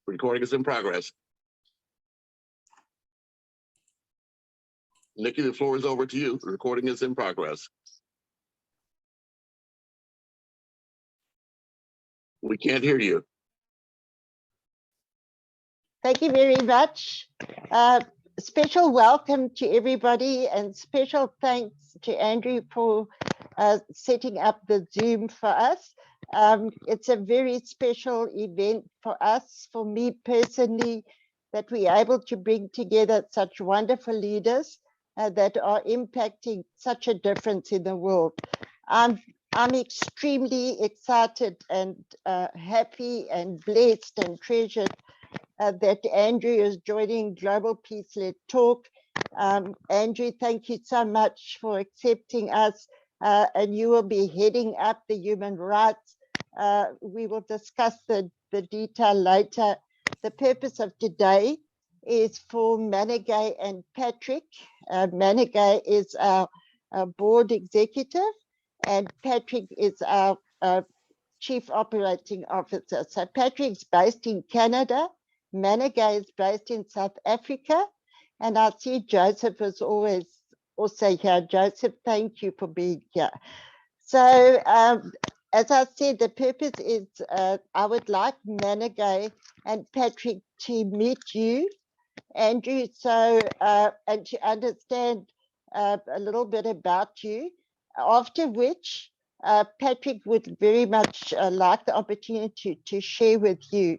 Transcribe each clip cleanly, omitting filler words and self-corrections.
Recording is in progress. Nikki, the floor is over to you. The recording is in progress. We can't hear you. Thank you very much. Special welcome to everybody and special thanks to Andrew for setting up the Zoom for us. It's a very special event for us, for me personally, that we're able to bring together such wonderful leaders that are impacting such a difference in the world. I'm extremely excited and happy and blessed and treasured that Andrew is joining Global Peace-Led Talk. Andrew, thank you so much for accepting us, and you will be heading up the human rights. We will discuss the detail later. The purpose of today is for Managay and Patrick. Managay is our board executive, and Patrick is our chief operating officer. So Patrick's based in Canada. Managay is based in South Africa, and I see Joseph is always also here. Joseph, thank you for being here. So as I said, the purpose is I would like Managay and Patrick to meet you, Andrew, so and to understand a little bit about you, after which Patrick would very much like the opportunity to share with you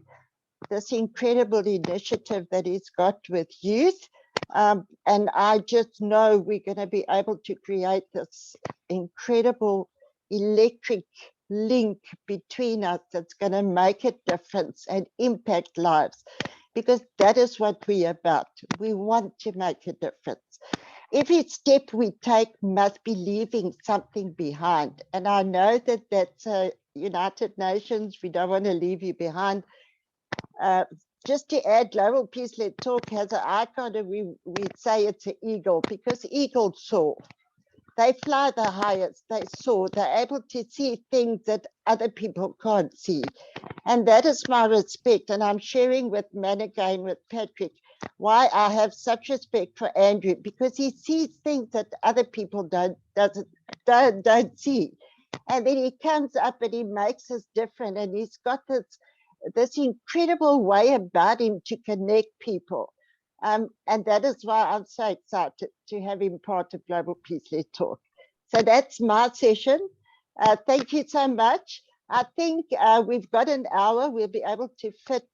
this incredible initiative that he's got with youth. And I just know we're going to be able to create this incredible electric link between us that's going to make a difference and impact lives, because that is what we're about. We want to make a difference. Every step we take must be leaving something behind. And I know that that's United Nations, we don't want to leave you behind. Just to add, Global Peace-Led Talk has an icon, and we say it's an eagle, because eagles soar. They fly the highest, they soar, they're able to see things that other people can't see. And that is my respect. And I'm sharing with Managay and with Patrick why I have such respect for Andrew, because he sees things that other people don't see. And then he comes up and he makes us different, and he's got this incredible way about him to connect people. And that is why I'm so excited to have him part of Global Peace-Led Talk. So that's my session. Thank you so much. I think we've got an hour. We'll be able to fit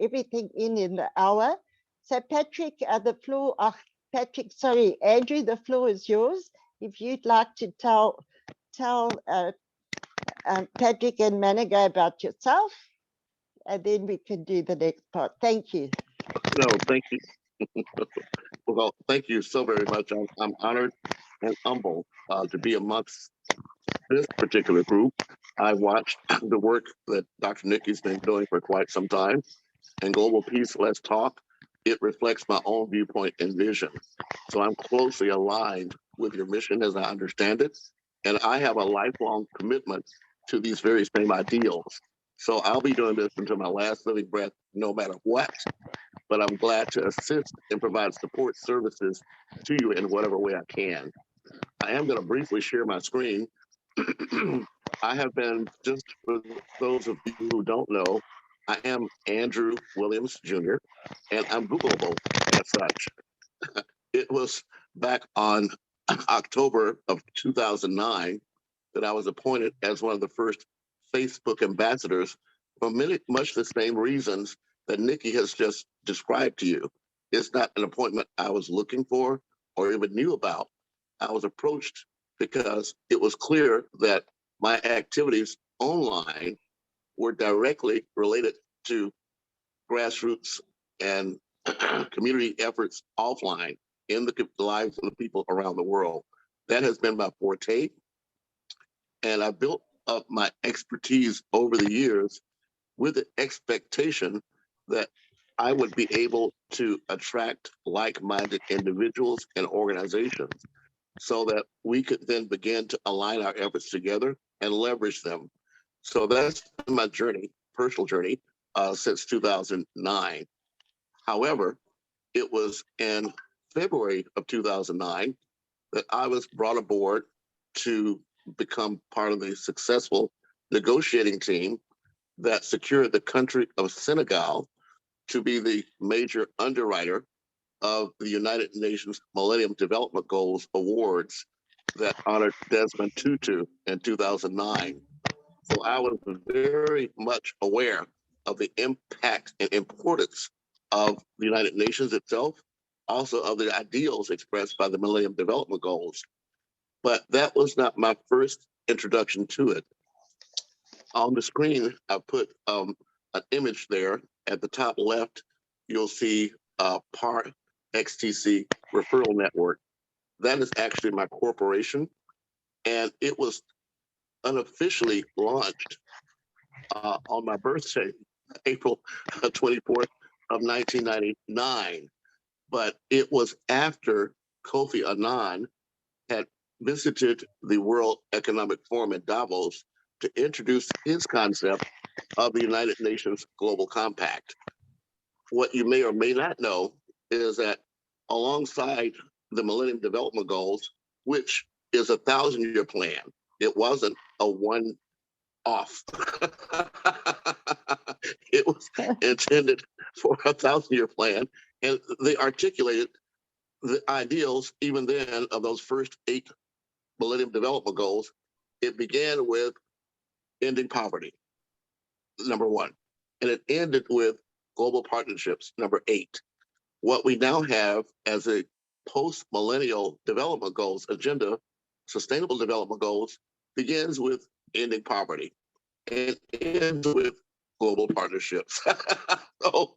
everything in the hour. So Patrick, the floor, Patrick, sorry, Andrew, the floor is yours. If you'd like to tell Patrick and Managay about yourself, and then we can do the next part. Thank you. No, thank you. Well, thank you so very much. I'm honored and humbled to be amongst this particular group. I watched the work that Dr. Nikki's been doing for quite some time, and Global Peace, Let's Talk, it reflects my own viewpoint and vision. So I'm closely aligned with your mission as I understand it, and I have a lifelong commitment to these very same ideals. So I'll be doing this until my last living breath, no matter what. But I'm glad to assist and provide support services to you in whatever way I can. I am going to briefly share my screen. I have been, just for those of you who don't know, I am Andrew Williams Jr., and I'm Googleable as such. It was back on October of 2009 that I was appointed as one of the first Facebook ambassadors for much the same reasons that Nikki has just described to you. It's not an appointment I was looking for or even knew about. I was approached because it was clear that my activities online were directly related to grassroots and community efforts offline in the lives of the people around the world. That has been my forte. And I built up my expertise over the years with the expectation that I would be able to attract like-minded individuals and organizations so that we could then begin to align our efforts together and leverage them. So that's my journey, personal journey. since 2009. However, it was in February of 2009 that I was brought aboard to become part of the successful negotiating team that secured the country of Senegal to be the major underwriter of the United Nations Millennium Development Goals Awards that honored Desmond Tutu in 2009. So I was very much aware of the impact and importance of the United Nations itself, also of the ideals expressed by the Millennium Development Goals. But that was not my first introduction to it. On the screen, I put an image there. At the top left, you'll see PAR XTC Referral Network. That is actually my corporation, and it was unofficially launched on my birthday, April 24th of 1999. But it was after Kofi Annan had visited the World Economic Forum in Davos to introduce his concept of the United Nations Global Compact. What you may or may not know is that alongside the Millennium Development Goals, which is a 1,000-year plan, it wasn't a one-off. It was intended for a 1,000-year plan, and they articulated the ideals even then of those first 8 Millennium Development Goals. It began with ending poverty, number 1, and it ended with global partnerships, number 8. What we now have as a post-millennial development goals agenda, sustainable development goals, begins with ending poverty and ends with global partnerships. So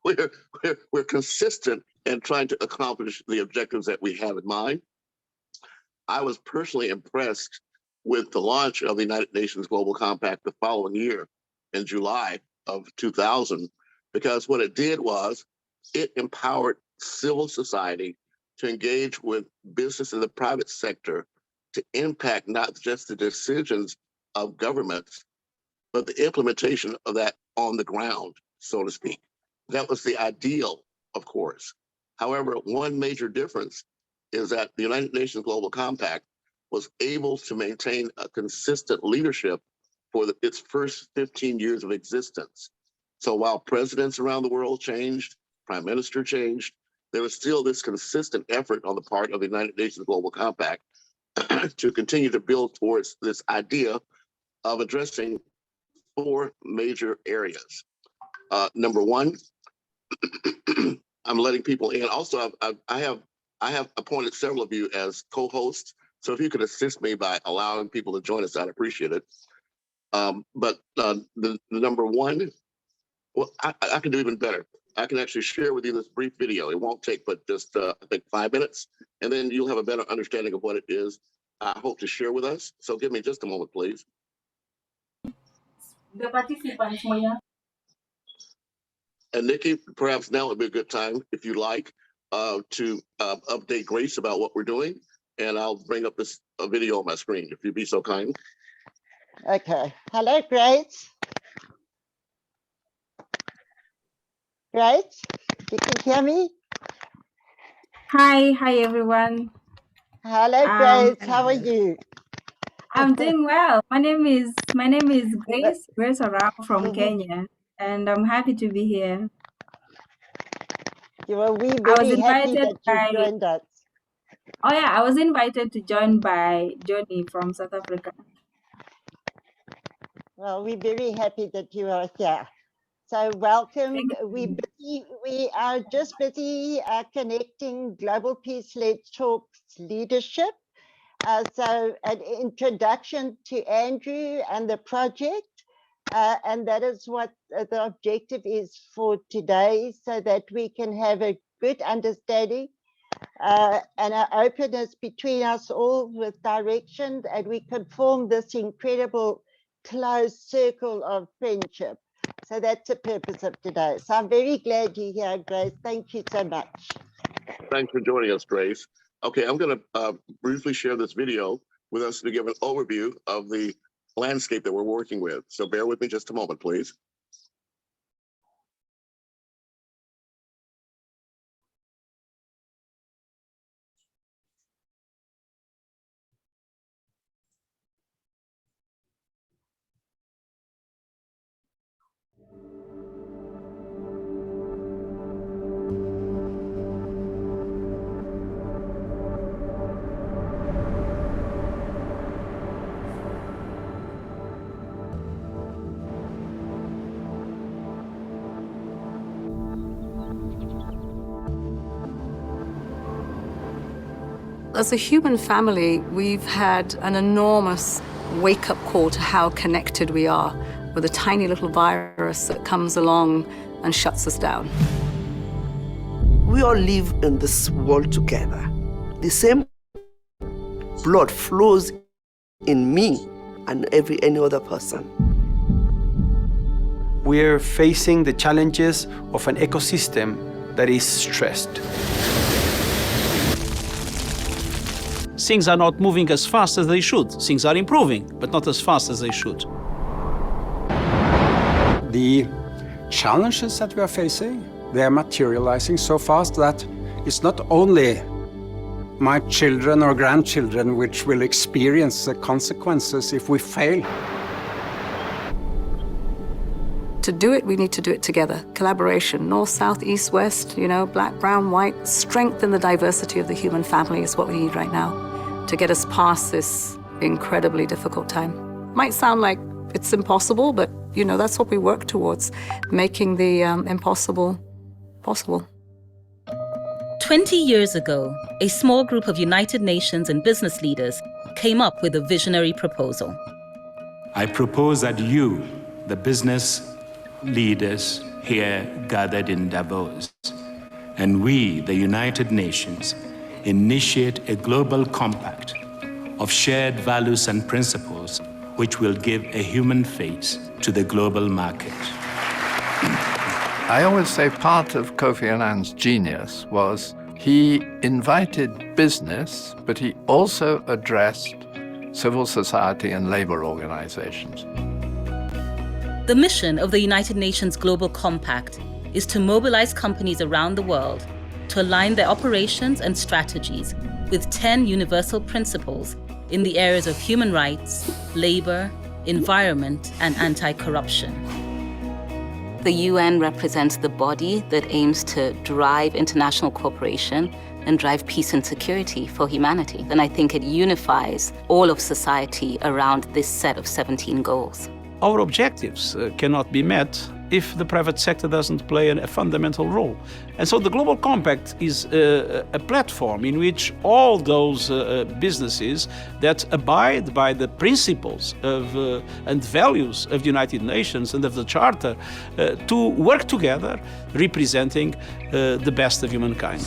we're consistent in trying to accomplish the objectives that we have in mind. I was personally impressed with the launch of the United Nations Global Compact the following year in July of 2000, because what it did was it empowered civil society to engage with business in the private sector to impact not just the decisions of governments, but the implementation of that on the ground, so to speak. That was the ideal, of course. However, one major difference is that the United Nations Global Compact was able to maintain a consistent leadership for its first 15 years of existence. So while presidents around the world changed, prime minister changed, there was still this consistent effort on the part of the United Nations Global Compact to continue to build towards this idea of addressing 4 major areas. Number 1, I'm letting people in. Also, I have appointed several of you as co-hosts. So if you could assist me by allowing people to join us, I'd appreciate it. But the number 1, well, I can do even better. I can actually share with you this brief video. It won't take but just, I think, 5 minutes, and then you'll have a better understanding of what it is I hope to share with us. So give me just a moment, please. And Nikki, perhaps now would be a good time, if you like, to update Grace about what we're doing. And I'll bring up this video on my screen, if you'd be so kind. Okay. Hello, Grace. Grace, you can hear me? Hi everyone. Hello, Grace. How are you? I'm doing well. My name is Grace Arao from Kenya, and I'm happy to be here. You are I was very happy invited that you joined us. Oh yeah, I was invited to join by Johnny from South Africa. Well, we're very happy that you are here. So welcome. We are just busy connecting Global Peace Let's Talk's leadership. So an introduction to Andrew and the project. And that is what the objective is for today, so that we can have a good understanding and an openness between us all with direction, and we can form this incredible closed circle of friendship. So that's the purpose of today. So I'm very glad you're here, Grace. Thank you so much. Thanks for joining us, Grace. Okay, I'm going to briefly share this video with us to give an overview of the landscape that we're working with. So bear with me just a moment, please. As a human family, we've had an enormous wake-up call to how connected we are with a tiny little virus that comes along and shuts us down. We all live in this world together. The same blood flows in me and any other person. We're facing the challenges of an ecosystem that is stressed. Things are not moving as fast as they should. Things are improving, but not as fast as they should. The challenges that we are facing, they are materializing so fast that it's not only my children or grandchildren which will experience the consequences if we fail. To do it, we need to do it together. Collaboration, north, south, east, west, black, brown, white. Strength in the diversity of the human family is what we need right now to get us past this incredibly difficult time. Might sound like it's impossible, but that's what we work towards, making the impossible possible. 20 years ago, a small group of United Nations and business leaders came up with a visionary proposal. I propose that you, the business leaders here gathered in Davos, and we, the United Nations, initiate a global compact of shared values and principles which will give a human face to the global market. I always say part of Kofi Annan's genius was he invited business, but he also addressed civil society and labor organizations. The mission of the United Nations Global Compact is to mobilize companies around the world to align their operations and strategies with 10 universal principles in the areas of human rights, labor, environment, and anti-corruption. The UN represents the body that aims to drive international cooperation and drive peace and security for humanity. And I think it unifies all of society around this set of 17 goals. Our objectives cannot be met if the private sector doesn't play a fundamental role. And so the Global Compact is a platform in which all those businesses that abide by the principles of, and values of the United Nations and of the Charter to work together, representing the best of humankind.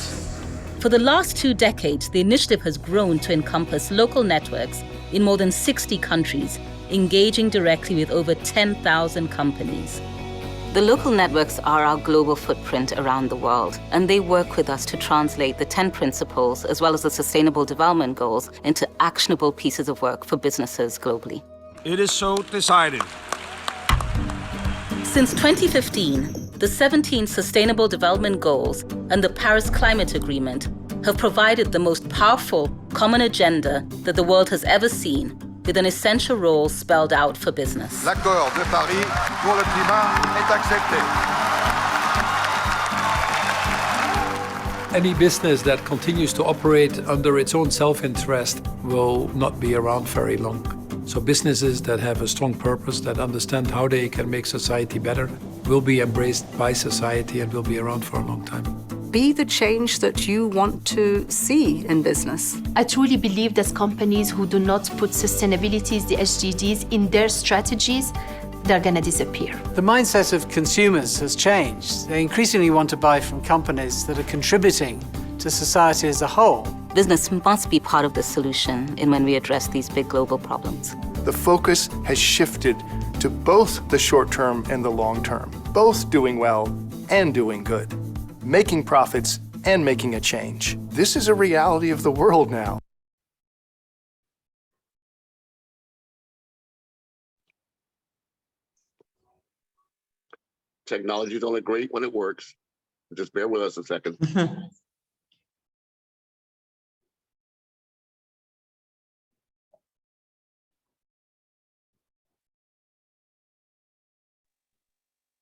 For the last 2 decades, the initiative has grown to encompass local networks in more than 60 countries, engaging directly with over 10,000 companies. The local networks are our global footprint around the world, and they work with us to translate the 10 principles as well as the Sustainable Development Goals into actionable pieces of work for businesses globally. It is so decided. Since 2015, the 17 Sustainable Development Goals and the Paris Climate Agreement have provided the most powerful common agenda that the world has ever seen, with an essential role spelled out for business. L'accord de Paris pour le climat est accepté. Any business that continues to operate under its own self-interest will not be around very long. So businesses that have a strong purpose, that understand how they can make society better, will be embraced by society and will be around for a long time. Be the change that you want to see in business. I truly believe that companies who do not put sustainability, the SDGs, in their strategies, they're going to disappear. The mindset of consumers has changed. They increasingly want to buy from companies that are contributing to society as a whole. Business must be part of the solution in when we address these big global problems. The focus has shifted to both the short term and the long term, both doing well and doing good, making profits and making a change. This is a reality of the world now. Technology is only great when it works. Just bear with us a second.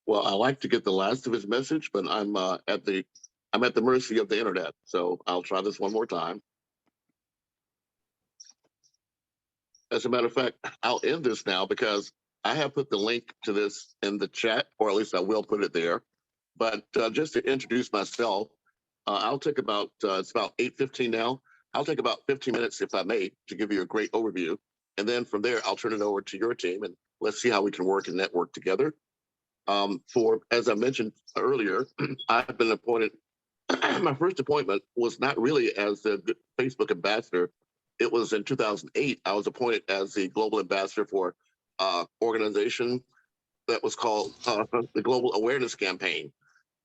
Well, I like to get the last of his message, but I'm at the mercy of the internet. So I'll try this one more time. As a matter of fact, I'll end this now because I have put the link to this in the chat, or at least I will put it there. But just to introduce myself, I'll take about, it's about 8:15 now. I'll take about 15 minutes, if I may, to give you a great overview. And then from there, I'll turn it over to your team and let's see how we can work and network together. As I mentioned earlier, I've been appointed, my first appointment was not really as the Facebook ambassador. It was in 2008. I was appointed as the global ambassador for organization that was called the Global Awareness Campaign.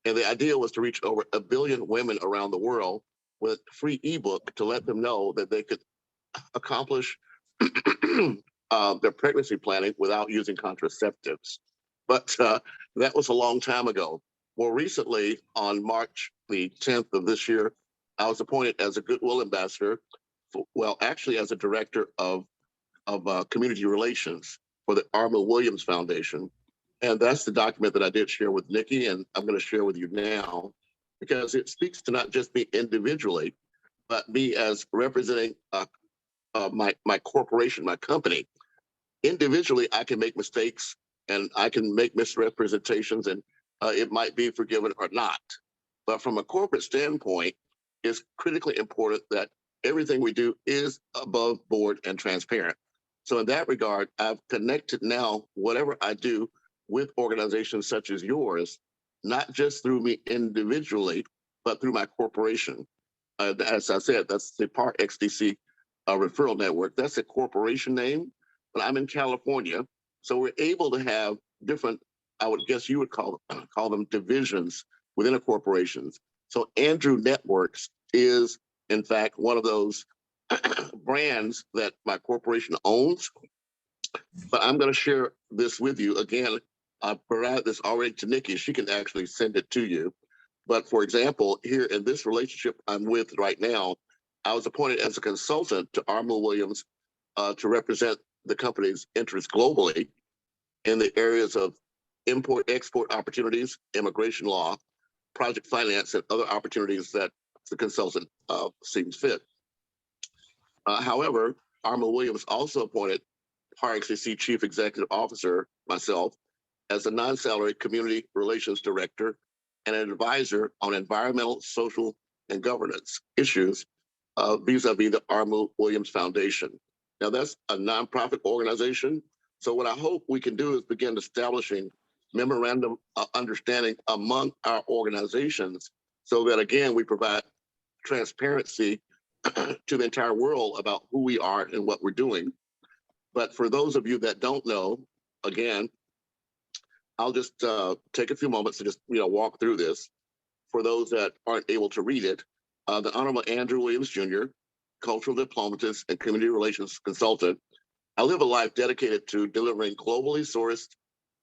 And the idea was to reach over 1 billion women around the world with a free ebook to let them know that they could accomplish their pregnancy planning without using contraceptives. But that was a long time ago. More recently, on March the 10th of this year, I was appointed as a Goodwill Ambassador, actually as a Director of Community Relations for the Arma Williams Foundation. And that's the document that I did share with Nikki, and I'm going to share with you now, because it speaks to not just me individually, but me as representing my corporation, my company. Individually, I can make mistakes and I can make misrepresentations, and it might be forgiven or not. But from a corporate standpoint, it's critically important that everything we do is above board and transparent. So in that regard, I've connected now whatever I do with organizations such as yours, not just through me individually, but through my corporation. As I said, that's the PAR XDC referral network. That's a corporation name, but I'm in California. So we're able to have different, I would guess you would call them divisions within a corporation. So Andrew Networks is, in fact, one of those brands that my corporation owns. But I'm going to share this with you. Again, I provided this already to Nikki. She can actually send it to you. But for example, here in this relationship I'm with right now, I was appointed as a consultant to Arma Williams to represent the company's interests globally in the areas of import-export opportunities, immigration law, project finance, and other opportunities that the consultant seems fit. However, Arma Williams also appointed PAR XDC Chief Executive Officer, myself, as a non-salary community relations director and an advisor on environmental, social, and governance issues vis-a-vis the Arma Williams Foundation. Now, that's a nonprofit organization. So what I hope we can do is begin establishing memorandum understanding among our organizations so that, again, we provide transparency to the entire world about who we are and what we're doing. But for those of you that don't know, again, I'll just take a few moments to just walk through this. For those that aren't able to read it, the Honorable Andrew Williams Jr., cultural diplomatist and community relations consultant. I live a life dedicated to delivering globally sourced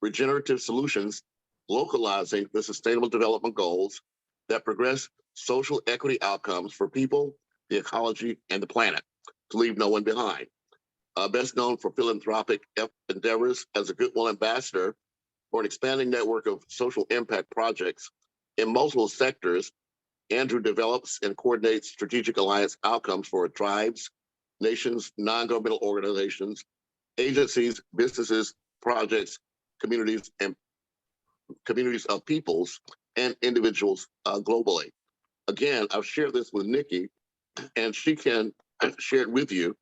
regenerative solutions, localizing the Sustainable Development Goals that progress social equity outcomes for people, the ecology, and the planet, to leave no one behind. Best known for philanthropic endeavors as a Goodwill Ambassador for an expanding network of social impact projects in multiple sectors, Andrew develops and coordinates strategic alliance outcomes for tribes, nations, non-governmental organizations, agencies, businesses, projects, communities, and communities of peoples and individuals globally. Again, I've shared this with Nikki, and she can share it with you.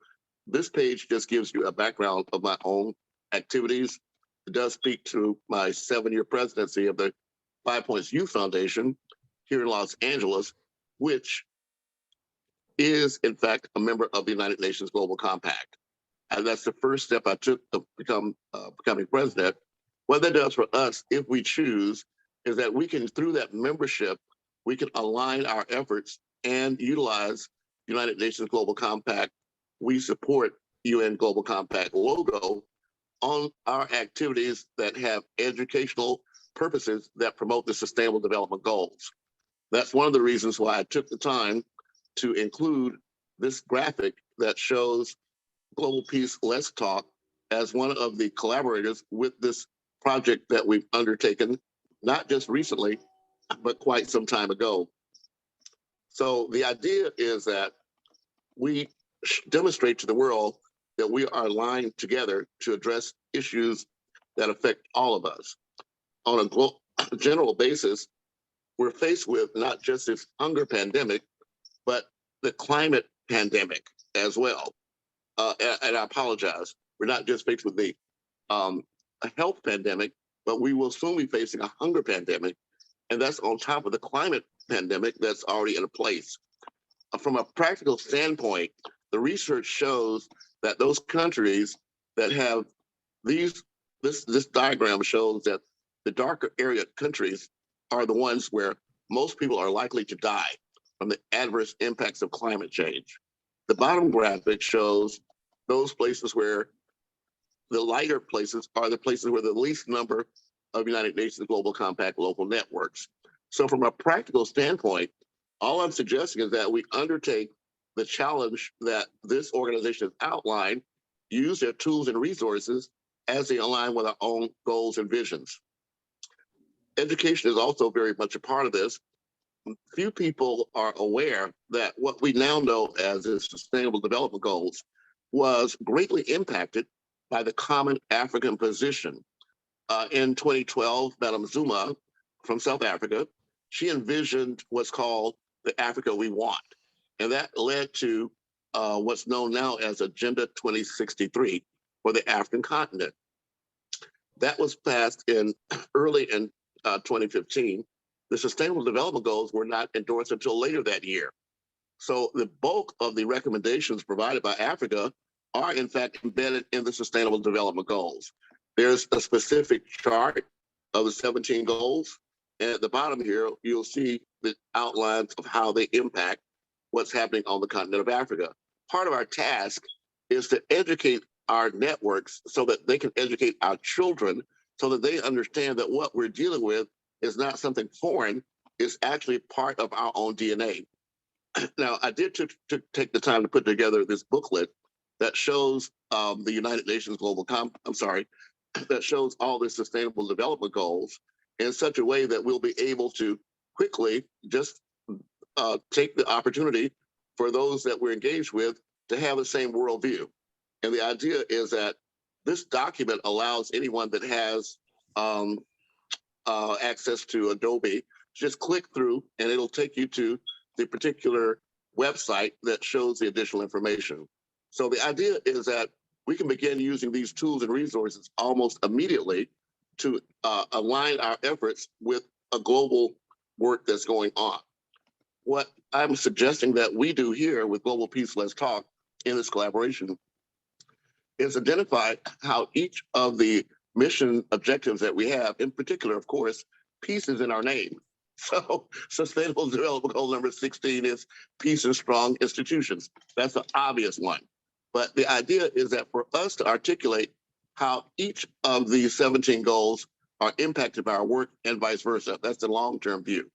This page just gives you a background of my own activities. It does speak to my 7-year presidency of the 5 Points Youth Foundation here in Los Angeles, which is, in fact, a member of the United Nations Global Compact. And that's the first step I took to becoming president. What that does for us, if we choose, is that we can, through that membership, we can align our efforts and utilize United Nations Global Compact. We support UN Global Compact logo on our activities that have educational purposes that promote the Sustainable Development Goals. That's one of the reasons why I took the time to include this graphic that shows Global Peace Let's Talk as one of the collaborators with this project that we've undertaken, not just recently, but quite some time ago. So the idea is that we demonstrate to the world that we are aligned together to address issues that affect all of us. On a general basis, we're faced with not just this hunger pandemic, but the climate pandemic as well. And I apologize. We're not just faced with a health pandemic, but we will soon be facing a hunger pandemic. And that's on top of the climate pandemic that's already in place. From a practical standpoint, the research shows that those countries that have this diagram shows that the darker area countries are the ones where most people are likely to die from the adverse impacts of climate change. The bottom graphic shows those places where the lighter places are the places where the least number of United Nations Global Compact local networks. So from a practical standpoint, all I'm suggesting is that we undertake the challenge that this organization has outlined, use their tools and resources as they align with our own goals and visions. Education is also very much a part of this. Few people are aware that what we now know as the Sustainable Development Goals was greatly impacted by the Common African Position. In 2012, Madam Zuma from South Africa, she envisioned what's called the Africa we want. And that led to what's known now as Agenda 2063 for the African continent. That was passed early in 2015. The Sustainable Development Goals were not endorsed until later that year. So the bulk of the recommendations provided by Africa are in fact embedded in the Sustainable Development Goals. There's a specific chart of the 17 goals. And at the bottom here, you'll see the outlines of how they impact what's happening on the continent of Africa. Part of our task is to educate our networks so that they can educate our children so that they understand that what we're dealing with is not something foreign, it's actually part of our own DNA. Now, I did take the time to put together this booklet that shows the United Nations that shows all the Sustainable Development Goals in such a way that we'll be able to quickly just take the opportunity for those that we're engaged with to have the same worldview. And the idea is that this document allows anyone that has access to Adobe, just click through and it'll take you to the particular website that shows the additional information. So the idea is that we can begin using these tools and resources almost immediately to align our efforts with a global work that's going on. What I'm suggesting that we do here with Global Peace Let's Talk in this collaboration is identify how each of the mission objectives that we have, in particular, of course, peace is in our name. So Sustainable Development Goal number 16 is peace and strong institutions. That's an obvious one. But the idea is that for us to articulate how each of these 17 goals are impacted by our work and vice versa, that's the long-term view.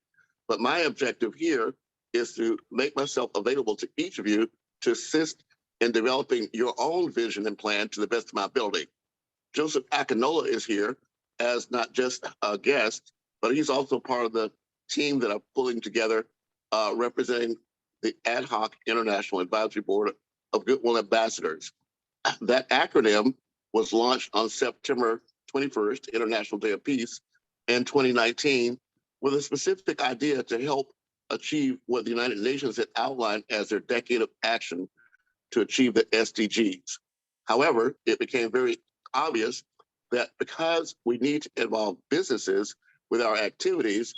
But my objective here is to make myself available to each of you to assist in developing your own vision and plan to the best of my ability. Joseph Akinola is here as not just a guest, but he's also part of the team that I'm pulling together, representing the Ad Hoc International Advisory Board of Goodwill Ambassadors. That acronym was launched on September 21st, International Day of Peace, in 2019, with a specific idea to help achieve what the United Nations had outlined as their decade of action to achieve the SDGs. However, it became very obvious that because we need to involve businesses with our activities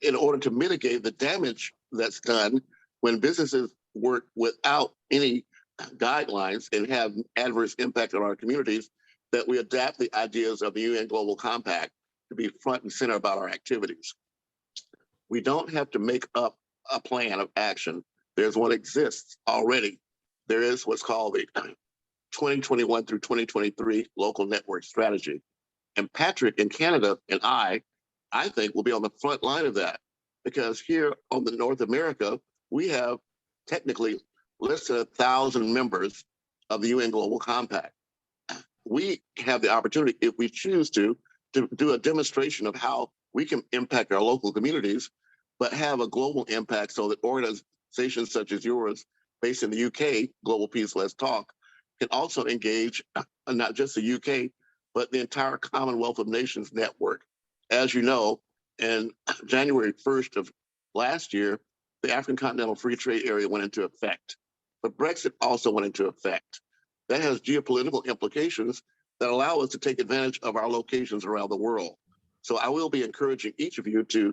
in order to mitigate the damage that's done when businesses work without any guidelines and have adverse impact on our communities, that we adapt the ideas of the UN Global Compact to be front and center about our activities. We don't have to make up a plan of action. There's one exists already. There is what's called the 2021 through 2023 local network strategy. And Patrick in Canada and I think will be on the front line of that, because here on the North America, we have technically less than 1,000 members of the UN Global Compact. We have the opportunity, if we choose to do a demonstration of how we can impact our local communities, but have a global impact so that organizations such as yours, based in the UK, Global Peace Let's Talk, can also engage not just the UK, but the entire Commonwealth of Nations network. As you know, in January 1st of last year, the African Continental Free Trade Area went into effect, but Brexit also went into effect. That has geopolitical implications that allow us to take advantage of our locations around the world. So I will be encouraging each of you to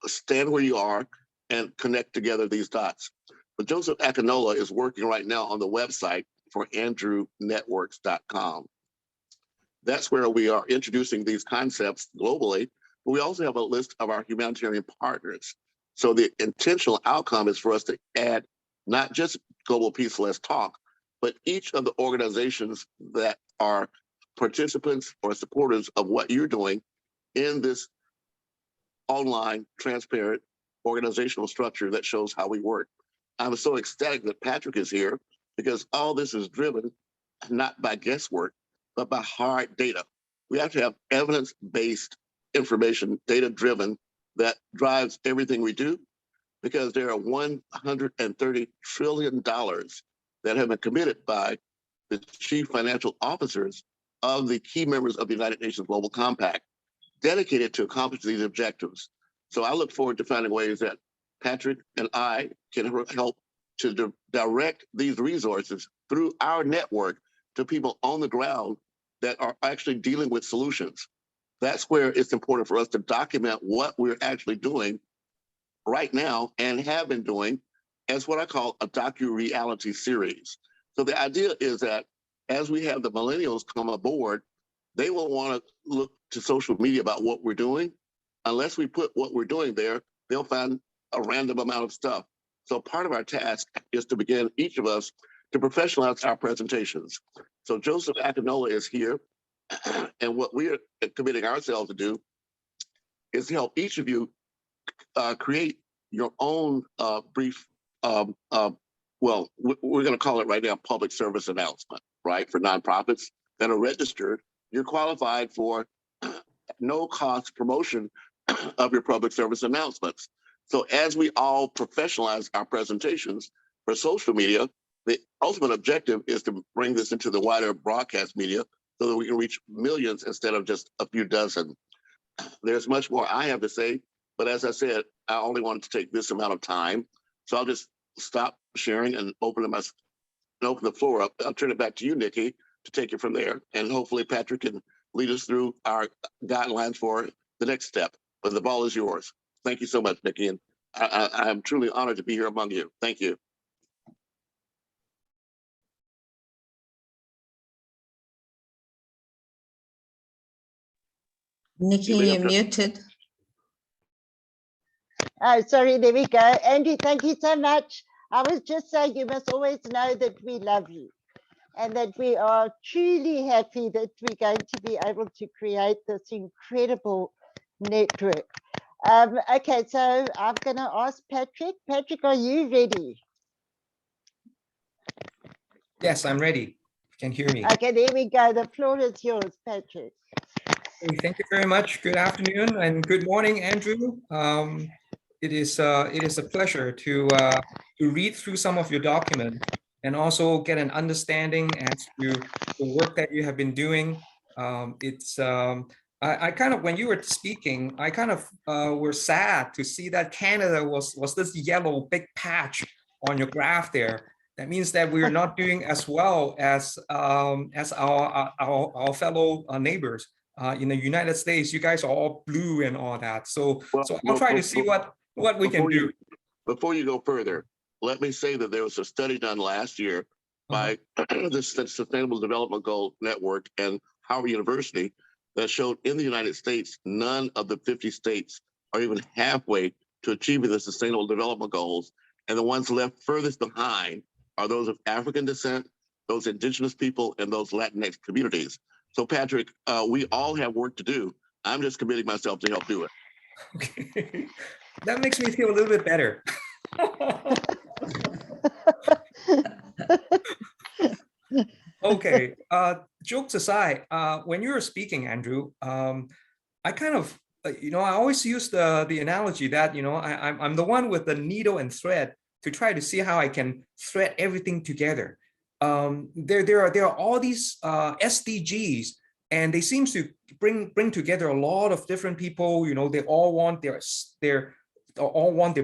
stand where you are and connect together these dots. But Joseph Akinola is working right now on the website for andrewnetworks.com. That's where we are introducing these concepts globally, but we also have a list of our humanitarian partners. So the intentional outcome is for us to add not just Global Peace Let's Talk, but each of the organizations that are participants or supporters of what you're doing in this online, transparent organizational structure that shows how we work. I'm so ecstatic that Patrick is here because all this is driven not by guesswork, but by hard data. We have to have evidence-based information, data-driven, that drives everything we do, because there are $130 trillion that have been committed by the chief financial officers of the key members of the United Nations Global Compact, dedicated to accomplish these objectives. So I look forward to finding ways that Patrick and I can help to direct these resources through our network to people on the ground that are actually dealing with solutions. That's where it's important for us to document what we're actually doing right now and have been doing as what I call a docu-reality series. So the idea is that as we have the millennials come aboard, they will want to look to social media about what we're doing. Unless we put what we're doing there, they'll find a random amount of stuff. So part of our task is to begin, each of us, to professionalize our presentations. So Joseph Akinola is here, and what we are committing ourselves to do is to help each of you create your own brief, well, we're going to call it right now public service announcement, right, for nonprofits that are registered. You're qualified for no-cost promotion of your public service announcements. So as we all professionalize our presentations for social media, the ultimate objective is to bring this into the wider broadcast media so that we can reach millions instead of just a few dozen. There's much more I have to say, but as I said, I only wanted to take this amount of time. So I'll just stop sharing and open the floor up. I'll turn it back to you, Nikki, to take it from there. And hopefully Patrick can lead us through our guidelines for the next step. But the ball is yours. Thank you so much, Nikki. And I'm truly honored to be here among you. Thank you. Nikki, you're muted. Oh, sorry, there we go. Andy, thank you so much. I was just saying, you must always know that we love you and that we are truly happy that we're going to be able to create this incredible network. Okay, so I'm going to ask Patrick. Patrick, are you ready? Yes, I'm ready. You can hear me. Okay, there we go. The floor is yours, Patrick. Hey, thank you very much. Good afternoon and good morning, Andrew. It is a pleasure to read through some of your documents and also get an understanding as to the work that you have been doing. I kind of, when you were speaking, I kind of were sad to see that Canada was this yellow big patch on your graph there. That means that we are not doing as well as our fellow neighbors. In the United States, you guys are all blue and all that. So I'll try to see what we can do. Before you go further, let me say that there was a study done last year by the Sustainable Development Goal Network and Howard University that showed in the United States, none of the 50 states are even halfway to achieving the Sustainable Development Goals. And the ones left furthest behind are those of African descent, those indigenous people, and those Latinx communities. So Patrick, we all have work to do. I'm just committing myself to help do it. Okay. That makes me feel a little bit better. Okay, jokes aside, when you were speaking, Andrew, I kind of, I always use the analogy that, I'm the one with the needle and thread to try to see how I can thread everything together. There are all these SDGs, and they seem to bring together a lot of different people. They all want their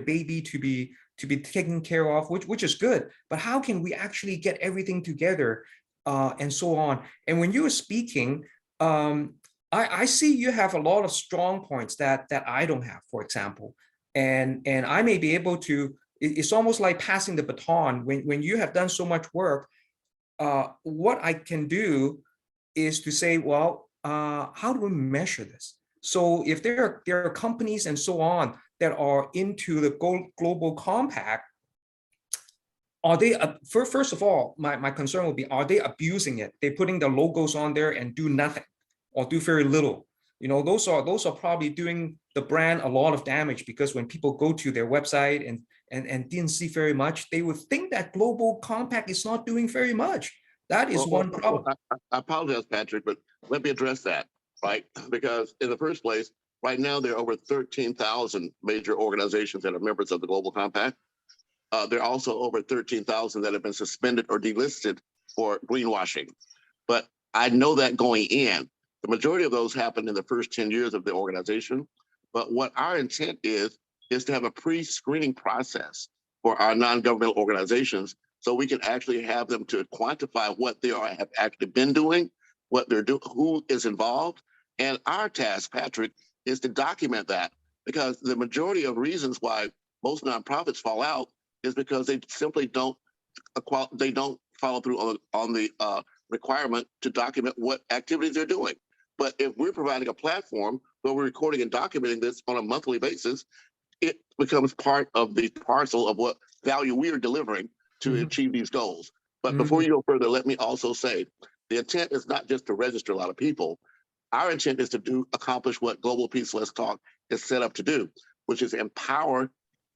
baby to be to be taken care of, which is good. But how can we actually get everything together and so on? And when you were speaking, I see you have a lot of strong points that I don't have, for example, and I may be able to. It's almost like passing the baton. When you have done so much work, what I can do is to say, well, how do we measure this? So if there are companies and so on that are into the global compact, are they, first of all, my concern would be, are they abusing it? They're putting the logos on there and do nothing or do very little. You know, those are probably doing the brand a lot of damage, because when people go to their website and didn't see very much, they would think that global compact is not doing very much. That is one problem. I apologize, Patrick, but let me address that, right? Because in the first place, right now, there are over 13,000 major organizations that are members of the Global Compact. There are also over 13,000 that have been suspended or delisted for greenwashing. But I know that going in, the majority of those happened in the first 10 years of the organization. But what our intent is to have a pre-screening process for our non-governmental organizations, so we can actually have them to quantify what they have actually been doing, what they're doing, who is involved. And our task, Patrick, is to document that, because the majority of reasons why most nonprofits fall out is because they simply don't follow through on the requirement to document what activities they're doing. But if we're providing a platform where we're recording and documenting this on a monthly basis, it becomes part of the parcel of what value we are delivering to achieve these goals. But before you go further, let me also say, the intent is not just to register a lot of people. Our intent is to accomplish what Global Peace Let's Talk is set up to do, which is empower,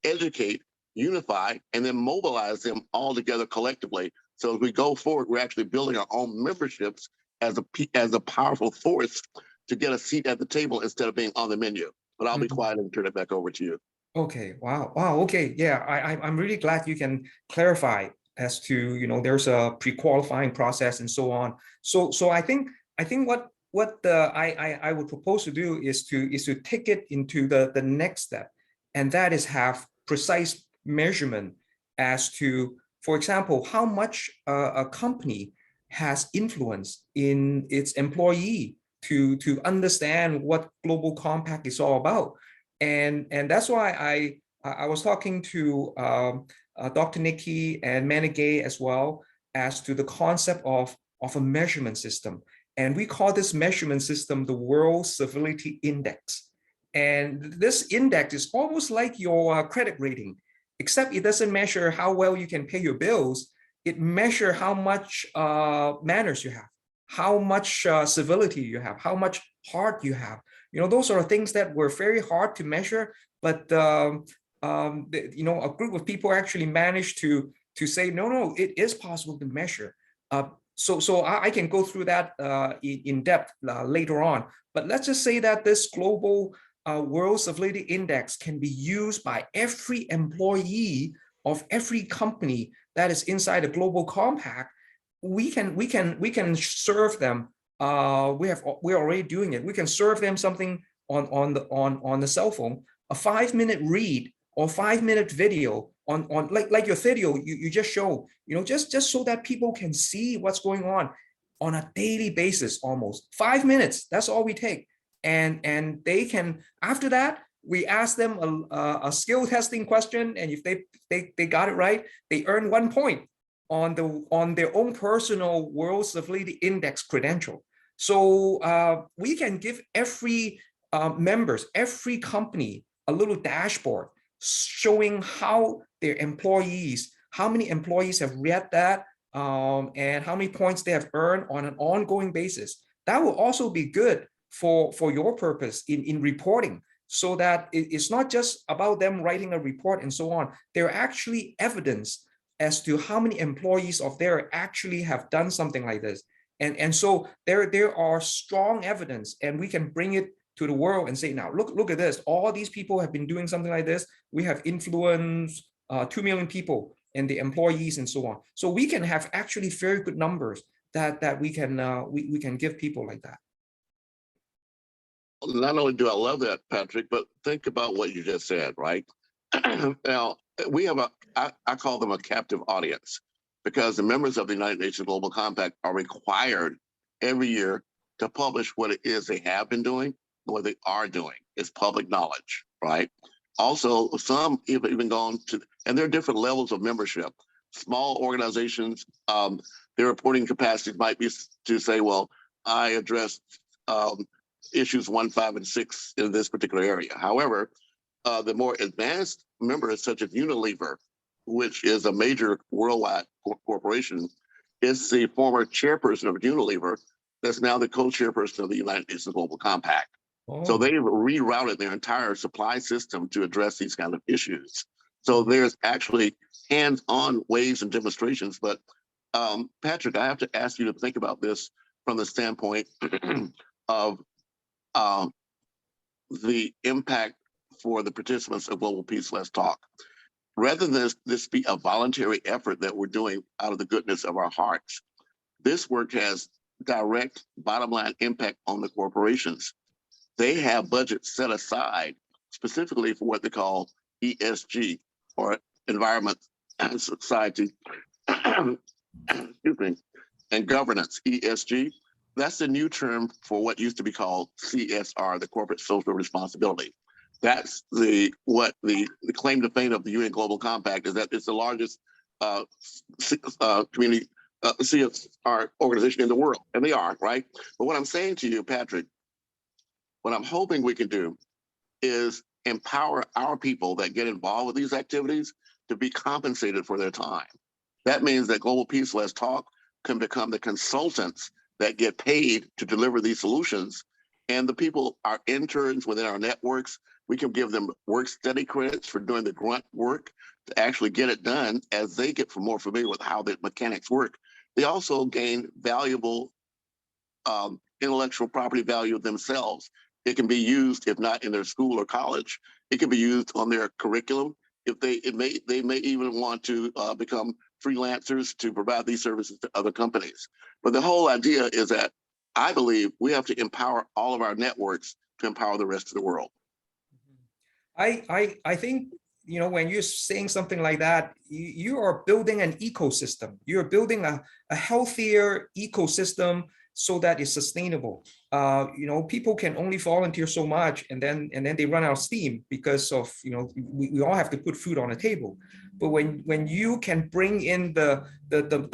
educate, unify, and then mobilize them all together collectively. So as we go forward, we're actually building our own memberships as a powerful force to get a seat at the table instead of being on the menu. But I'll be quiet and turn it back over to you. Okay. Wow. Okay. Yeah. I'm really glad you can clarify as to, you know, there's a pre-qualifying process and so on. So I think what I would propose to do is to take it into the next step, and that is have precise measurement as to, for example, how much a company has influence in its employee to understand what Global Compact is all about. And that's why I was talking to Dr. Nikki and Mandela as well as to the concept of a measurement system. And we call this measurement system the World Civility Index. And this index is almost like your credit rating, except it doesn't measure how well you can pay your bills. It measures how much manners you have, how much civility you have, how much heart you have. You know, those are things that were very hard to measure, but you know, a group of people actually managed to say, no, it is possible to measure. So I can go through that in depth later on. But let's just say that this global World Civility Index can be used by every employee of every company that is inside the Global Compact. We can serve them. We're already doing it. We can serve them something on the cell phone, a 5-minute read or 5-minute video on like your video you just show, you know, just so that people can see what's going on a daily basis. Almost 5 minutes. That's all we take, and they can, after that, we ask them a skill testing question, and if they got it right, they earn 1 point on their own personal World Civility Index credential. So we can give every members, every company, a little dashboard showing how their employees, how many employees have read that, and how many points they have earned on an ongoing basis. That will also be good for your purpose in reporting, so that it's not just about them writing a report and so on. They're actually evidence as to how many employees of theirs actually have done something like this. And so there are strong evidence, and we can bring it to the world and say, now look at this. All these people have been doing something like this. We have influenced 2 million people and the employees and so on. So we can have actually very good numbers that we can give people like that. Not only do I love that, Patrick, but think about what you just said, right? Now, we have I call them a captive audience, because the members of the United Nations Global Compact are required every year to publish what it is they have been doing and what they are doing. It's public knowledge, right? Also, some have even gone to, and there are different levels of membership. Small organizations, their reporting capacities might be to say, well, I addressed issues 1, 5, and 6 in this particular area. However, the more advanced members, such as Unilever, which is a major worldwide corporation, is the former chairperson of Unilever that's now the co-chairperson of the United Nations Global Compact. So they've rerouted their entire supply system to address these kind of issues. So there's actually hands-on ways and demonstrations. But Patrick, I have to ask you to think about this from the standpoint of the impact for the participants of Global Peace Let's Talk. Rather than this be a voluntary effort that we're doing out of the goodness of our hearts, this work has direct bottom line impact on the corporations. They have budgets set aside specifically for what they call ESG, or environment and society, excuse me, and governance, ESG. That's the new term for what used to be called CSR, the corporate social responsibility. That's the claim to fame of the UN Global Compact, is that it's the largest community CSR organization in the world, and they are, right? But what I'm saying to you, Patrick, what I'm hoping we can do is empower our people that get involved with these activities to be compensated for their time. That means that Global Peace Let's Talk can become the consultants that get paid to deliver these solutions. And the people, our interns within our networks, we can give them work study credits for doing the grunt work to actually get it done as they get more familiar with how the mechanics work. They also gain valuable intellectual property value themselves. It can be used, if not in their school or college, it can be used on their curriculum. If they may even want to become freelancers to provide these services to other companies. But the whole idea is that I believe we have to empower all of our networks to empower the rest of the world. I think, you know, when you're saying something like that, you are building an ecosystem. You're building a healthier ecosystem so that it's sustainable. You know, people can only volunteer so much, and then they run out of steam because of, you know, we all have to put food on the table. But when you can bring in the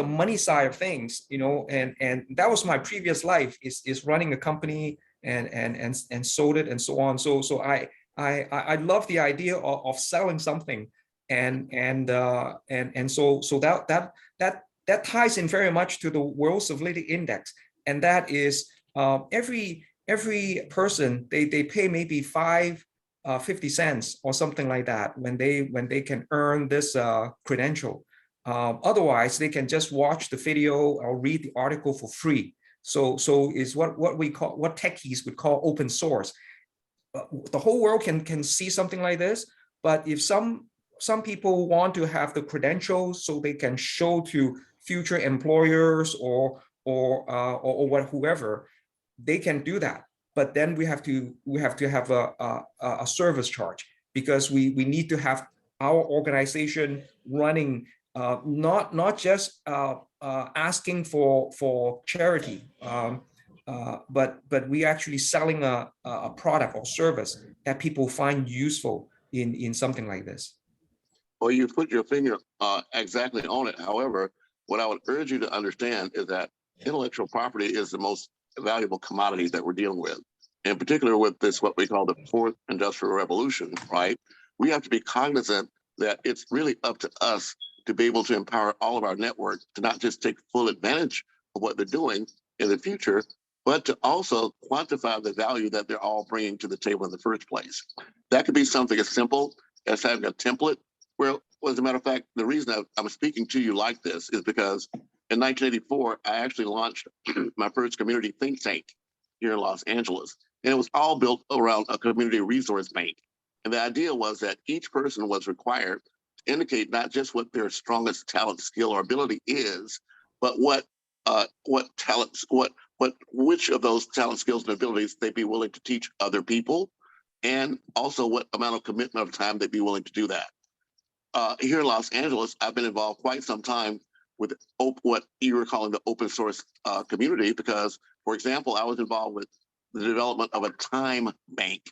money side of things, you know, and that was my previous life, is running a company and sold it and so on. So I love the idea of selling something, and so that ties in very much to the World Civility Index, and that is every person they pay maybe 50 cents or something like that when they can earn this credential. Otherwise, they can just watch the video or read the article for free. So is what techies would call open source. The whole world can see something like this, but if some people want to have the credentials so they can show to future employers or whoever, they can do that. But then we have to have a service charge, because we need to have our organization running, not just asking for charity. But we actually selling a product or service that people find useful in something like this. Well, you put your finger exactly on it. However, what I would urge you to understand is that intellectual property is the most valuable commodity that we're dealing with. In particular with this, what we call the fourth industrial revolution, right? We have to be cognizant that it's really up to us to be able to empower all of our networks to not just take full advantage of what they're doing in the future, but to also quantify the value that they're all bringing to the table in the first place. That could be something as simple as having a template. Well, as a matter of fact, the reason I'm speaking to you like this is because in 1984, I actually launched my first community think tank here in Los Angeles. And it was all built around a community resource bank. And the idea was that each person was required to indicate not just what their strongest talent, skill, or ability is, but which of those talent, skills, and abilities they'd be willing to teach other people, and also what amount of commitment of time they'd be willing to do that. here in Los Angeles, I've been involved quite some time with what you were calling the open source community, because, for example, I was involved with the development of a time bank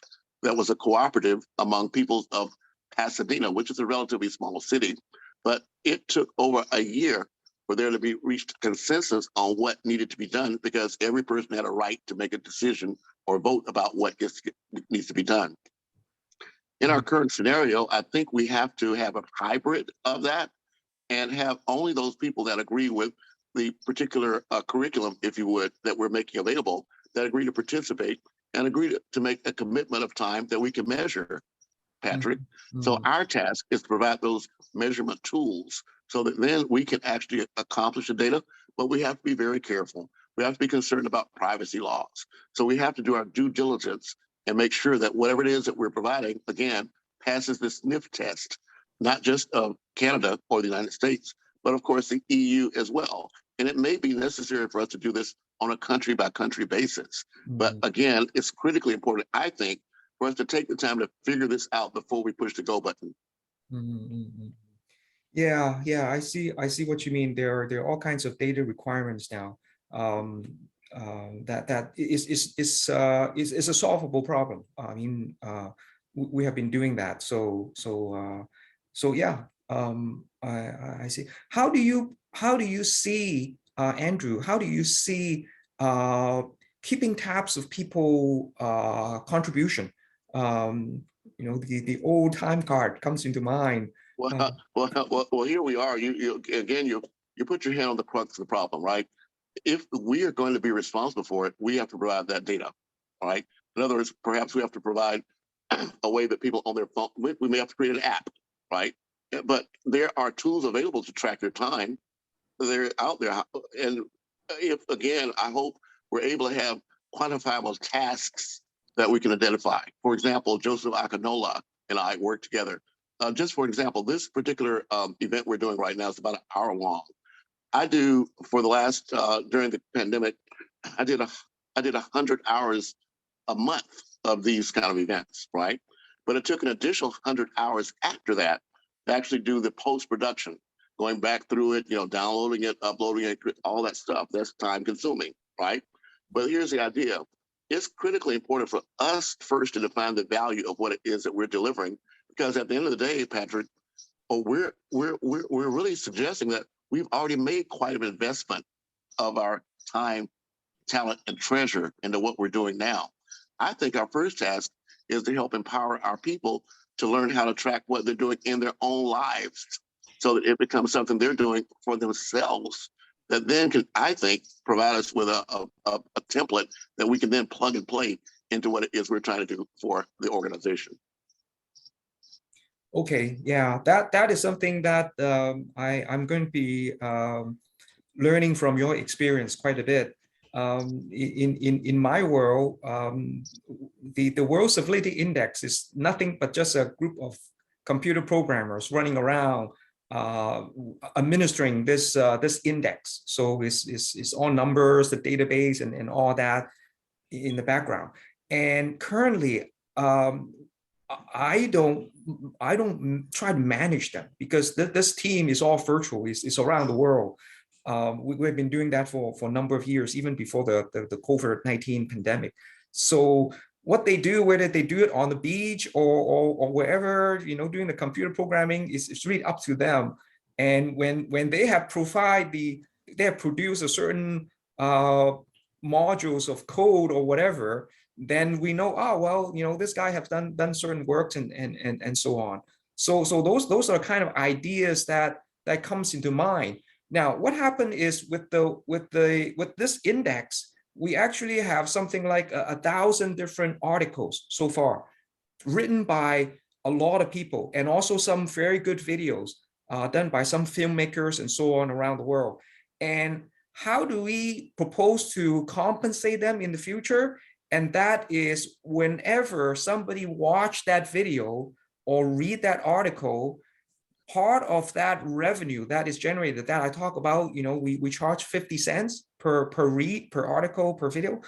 that was a cooperative among people of Pasadena, which is a relatively small city. But it took over a year for there to be reached consensus on what needed to be done, because every person had a right to make a decision or vote about what needs to be done. In our current scenario, I think we have to have a hybrid of that and have only those people that agree with the particular curriculum, if you would, that we're making available, that agree to participate and agree to make a commitment of time that we can measure, Patrick. So our task is to provide those measurement tools so that then we can actually accomplish the data, but we have to be very careful. We have to be concerned about privacy laws. So we have to do our due diligence and make sure that whatever it is that we're providing, again, passes the sniff test, not just of Canada or the United States, but of course the EU as well. And it may be necessary for us to do this on a country by country basis. But again, it's critically important, I think, for us to take the time to figure this out before we push the go button. Yeah, I see what you mean. There are all kinds of data requirements now. That is a solvable problem. I mean, we have been doing that. So yeah. I see. How do you see, Andrew? How do you see keeping tabs of people contribution? You know, the old time card comes into mind. Well, here we are. You put your hand on the crux of the problem, right? If we are going to be responsible for it, we have to provide that data, all right? In other words, perhaps we have to provide a way that people on their phone, we may have to create an app, right? But there are tools available to track their time. They're out there. And if, again, I hope we're able to have quantifiable tasks that we can identify. For example, Joseph Akinola and I work together. Just for example, this particular event we're doing right now is about an hour long. I do, for the last, during the pandemic, I did 100 hours a month of these kind of events, right? But it took an additional 100 hours after that to actually do the post-production, going back through it, you know, downloading it, uploading it, all that stuff. That's time consuming, right? But here's the idea. It's critically important for us first to define the value of what it is that we're delivering, because at the end of the day, Patrick, we're really suggesting that we've already made quite an investment of our time, talent, and treasure into what we're doing now. I think our first task is to help empower our people to learn how to track what they're doing in their own lives so that it becomes something they're doing for themselves that then can, I think, provide us with a template that we can then plug and play into what it is we're trying to do for the organization. Okay, yeah, that is something that I'm going to be learning from your experience quite a bit. In my world, the World Civility Index is nothing but just a group of computer programmers running around administering this index. So it's all numbers, the database, and all that in the background. And currently, I don't try to manage them because this team is all virtual. It's around the world. We've been doing that for a number of years, even before the COVID-19 pandemic. So what they do, whether they do it on the beach or wherever, you know, doing the computer programming, it's really up to them. And when they have produced a certain modules of code or whatever, then we know, oh, well, you know, this guy has done certain works and so on. So those are kind of ideas that comes into mind. Now, what happened is with this index, we actually have something like 1,000 different articles so far, written by a lot of people, and also some very good videos done by some filmmakers and so on around the world. And how do we propose to compensate them in the future? And that is whenever somebody watch that video or read that article, part of that revenue that is generated, that I talk about, you know, we charge 50 cents per read, per article, per video.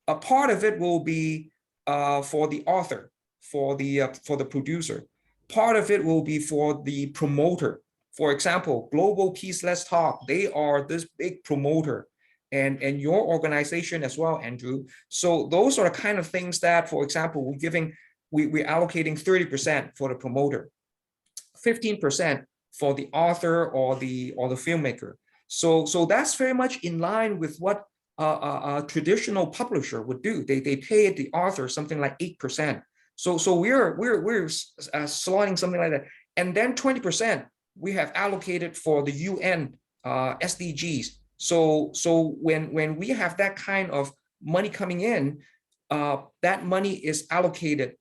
A part of it will be for the author, for the producer. part of it will be for the promoter. For example, Global Peace Let's Talk, they are this big promoter, and your organization as well, Andrew. So those are the kind of things that, for example, we're allocating 30% for the promoter, 15% for the author or the filmmaker. So that's very much in line with what a traditional publisher would do. They pay the author something like 8%. So we're slotting something like that, and then 20% we have allocated for the UN SDGs. So when we have that kind of money coming in, that money is allocated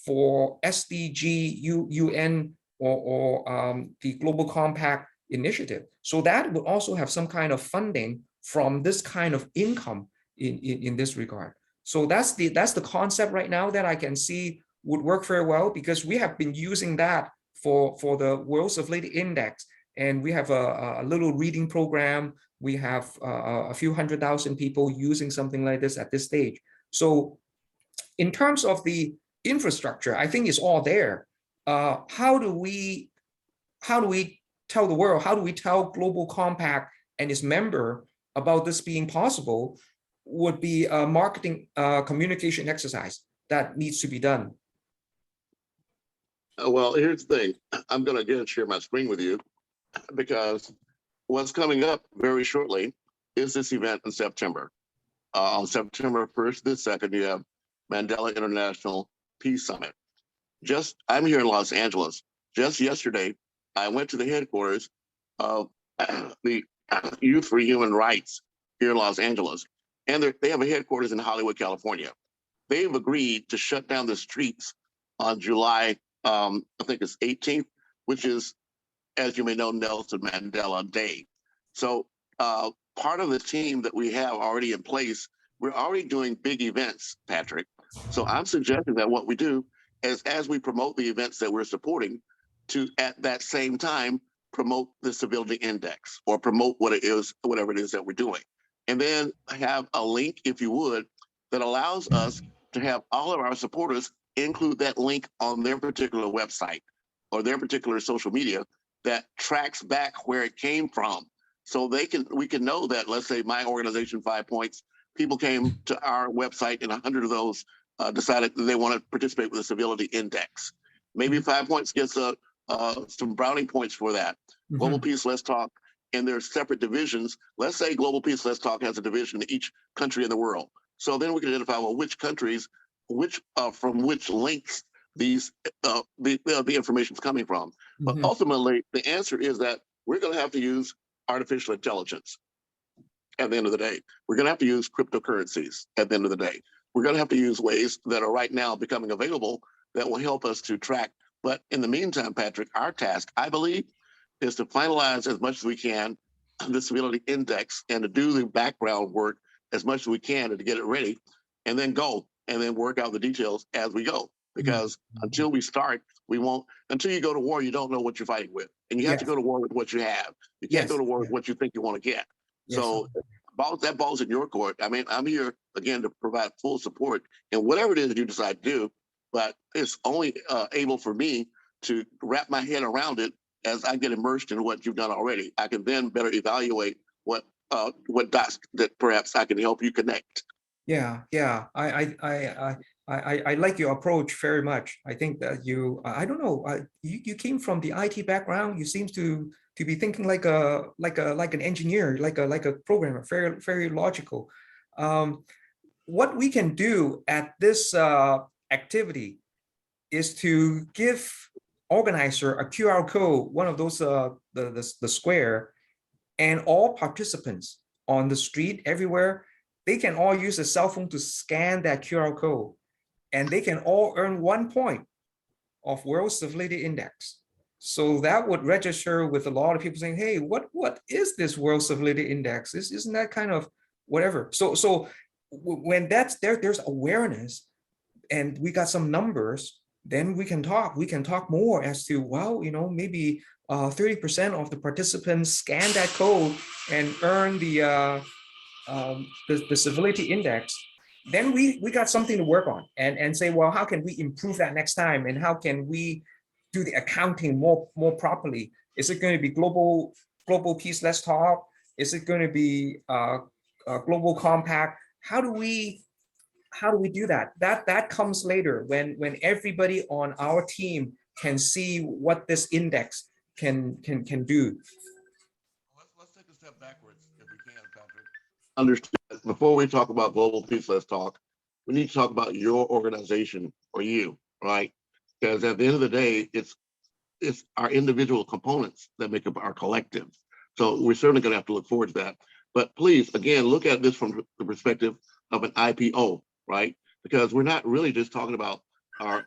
for SDG, UN, or the Global Compact initiative. So that would also have some kind of funding from this kind of income in this regard. So that's the concept right now that I can see would work very well, because we have been using that for the World Civility Index, and we have a little reading program. We have a few 100,000 people using something like this at this stage. So in terms of the infrastructure, I think it's all there. How do we tell the world? How do we tell Global Compact and its member about this being possible? Would be a marketing communication exercise that needs to be done. Well, here's the thing. I'm going to again share my screen with you, because what's coming up very shortly is this event in September. On September 1st to the 2nd, you have Mandela International Peace Summit. I'm here in Los Angeles. Just yesterday, I went to the headquarters of the Youth for Human Rights here in Los Angeles. And they have a headquarters in Hollywood, California. They've agreed to shut down the streets on July, I think it's 18th, which is, as you may know, Nelson Mandela Day. So part of the team that we have already in place, we're already doing big events, Patrick. So I'm suggesting that what we do is, as we promote the events that we're supporting, to at that same time promote the Civility Index, or promote what it is, whatever it is that we're doing. And then have a link, if you would, that allows us to have all of our supporters include that link on their particular website or their particular social media that tracks back where it came from. So we can know that, let's say my organization, 5 Points, people came to our website and 100 of those decided that they want to participate with the Civility Index. Maybe 5 Points gets some brownie points for that. Global Peace Let's Talk, and their separate divisions. Let's say Global Peace Let's Talk has a division in each country in the world. So then we can identify, well, which countries, from which links the information is coming from. But ultimately, the answer is that we're going to have to use artificial intelligence at the end of the day. We're going to have to use cryptocurrencies at the end of the day. We're going to have to use ways that are right now becoming available that will help us to track. But in the meantime, Patrick, our task, I believe, is to finalize as much as we can the Civility Index, and to do the background work as much as we can, and to get it ready, and then go and then work out the details as we go. Because until we start, we won't. Until you go to war, you don't know what you're fighting with, and you have to go to war with what you have. You can't go to war with what you think you want to get. So that ball's in your court. I mean, I'm here again to provide full support in whatever it is that you decide to do, but it's only able for me to wrap my head around it as I get immersed in what you've done already. I can then better evaluate what dots that perhaps I can help you connect. Yeah. I like your approach very much. I think that you, I don't know, you came from the IT background. You seem to be thinking like an engineer, like a programmer, very logical. What we can do at this activity is to give organizer a QR code, one of those the square, and all participants on the street everywhere, they can all use a cell phone to scan that QR code, and they can all earn 1 point of World Civility Index. So that would register with a lot of people saying, hey, what is this World Civility Index? Isn't that kind of whatever? So when that's there, there's awareness, and we got some numbers, then we can talk more as to, well, maybe 30% of the participants scan that code and earn the Civility Index. Then we got something to work on and say, well, how can we improve that next time? And how can we do the accounting more properly? Is it going to be global peace, let's talk? Is it going to be a global compact? How do we do that? That comes later when everybody on our team can see what this index can do. Let's take a step backwards if we can, Patrick. Understand, before we talk about global peace, let's talk. We need to talk about your organization or you, right? Because at the end of the day, it's our individual components that make up our collective. So we're certainly going to have to look forward to that. But please, again, look at this from the perspective of an IPO, right? Because we're not really just talking about our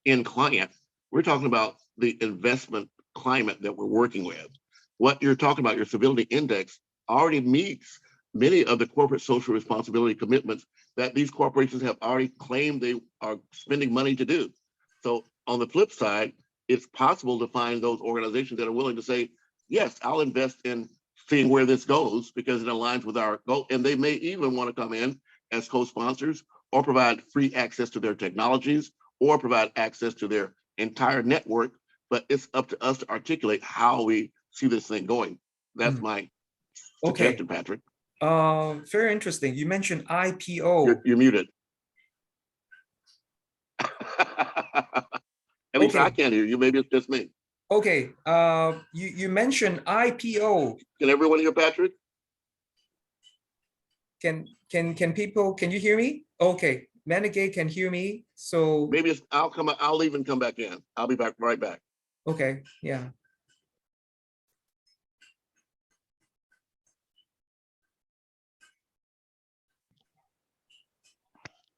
end client. We're talking about the investment climate that we're working with. What you're talking about, your civility index, already meets many of the corporate social responsibility commitments that these corporations have already claimed they are spending money to do. So on the flip side, it's possible to find those organizations that are willing to say, yes, I'll invest in seeing where this goes because it aligns with our goal. And they may even want to come in as co-sponsors or provide free access to their technologies or provide access to their entire network. But it's up to us to articulate how we see this thing going. That's my suggestion, Patrick. Very interesting. You mentioned IPO. You're muted. At least I can't hear you. Maybe it's just me. Okay. You mentioned IPO. Can everyone hear Patrick? Can you hear me? Okay. Mandela can hear me. So maybe I'll leave and come back in. I'll be right back. Okay. Yeah.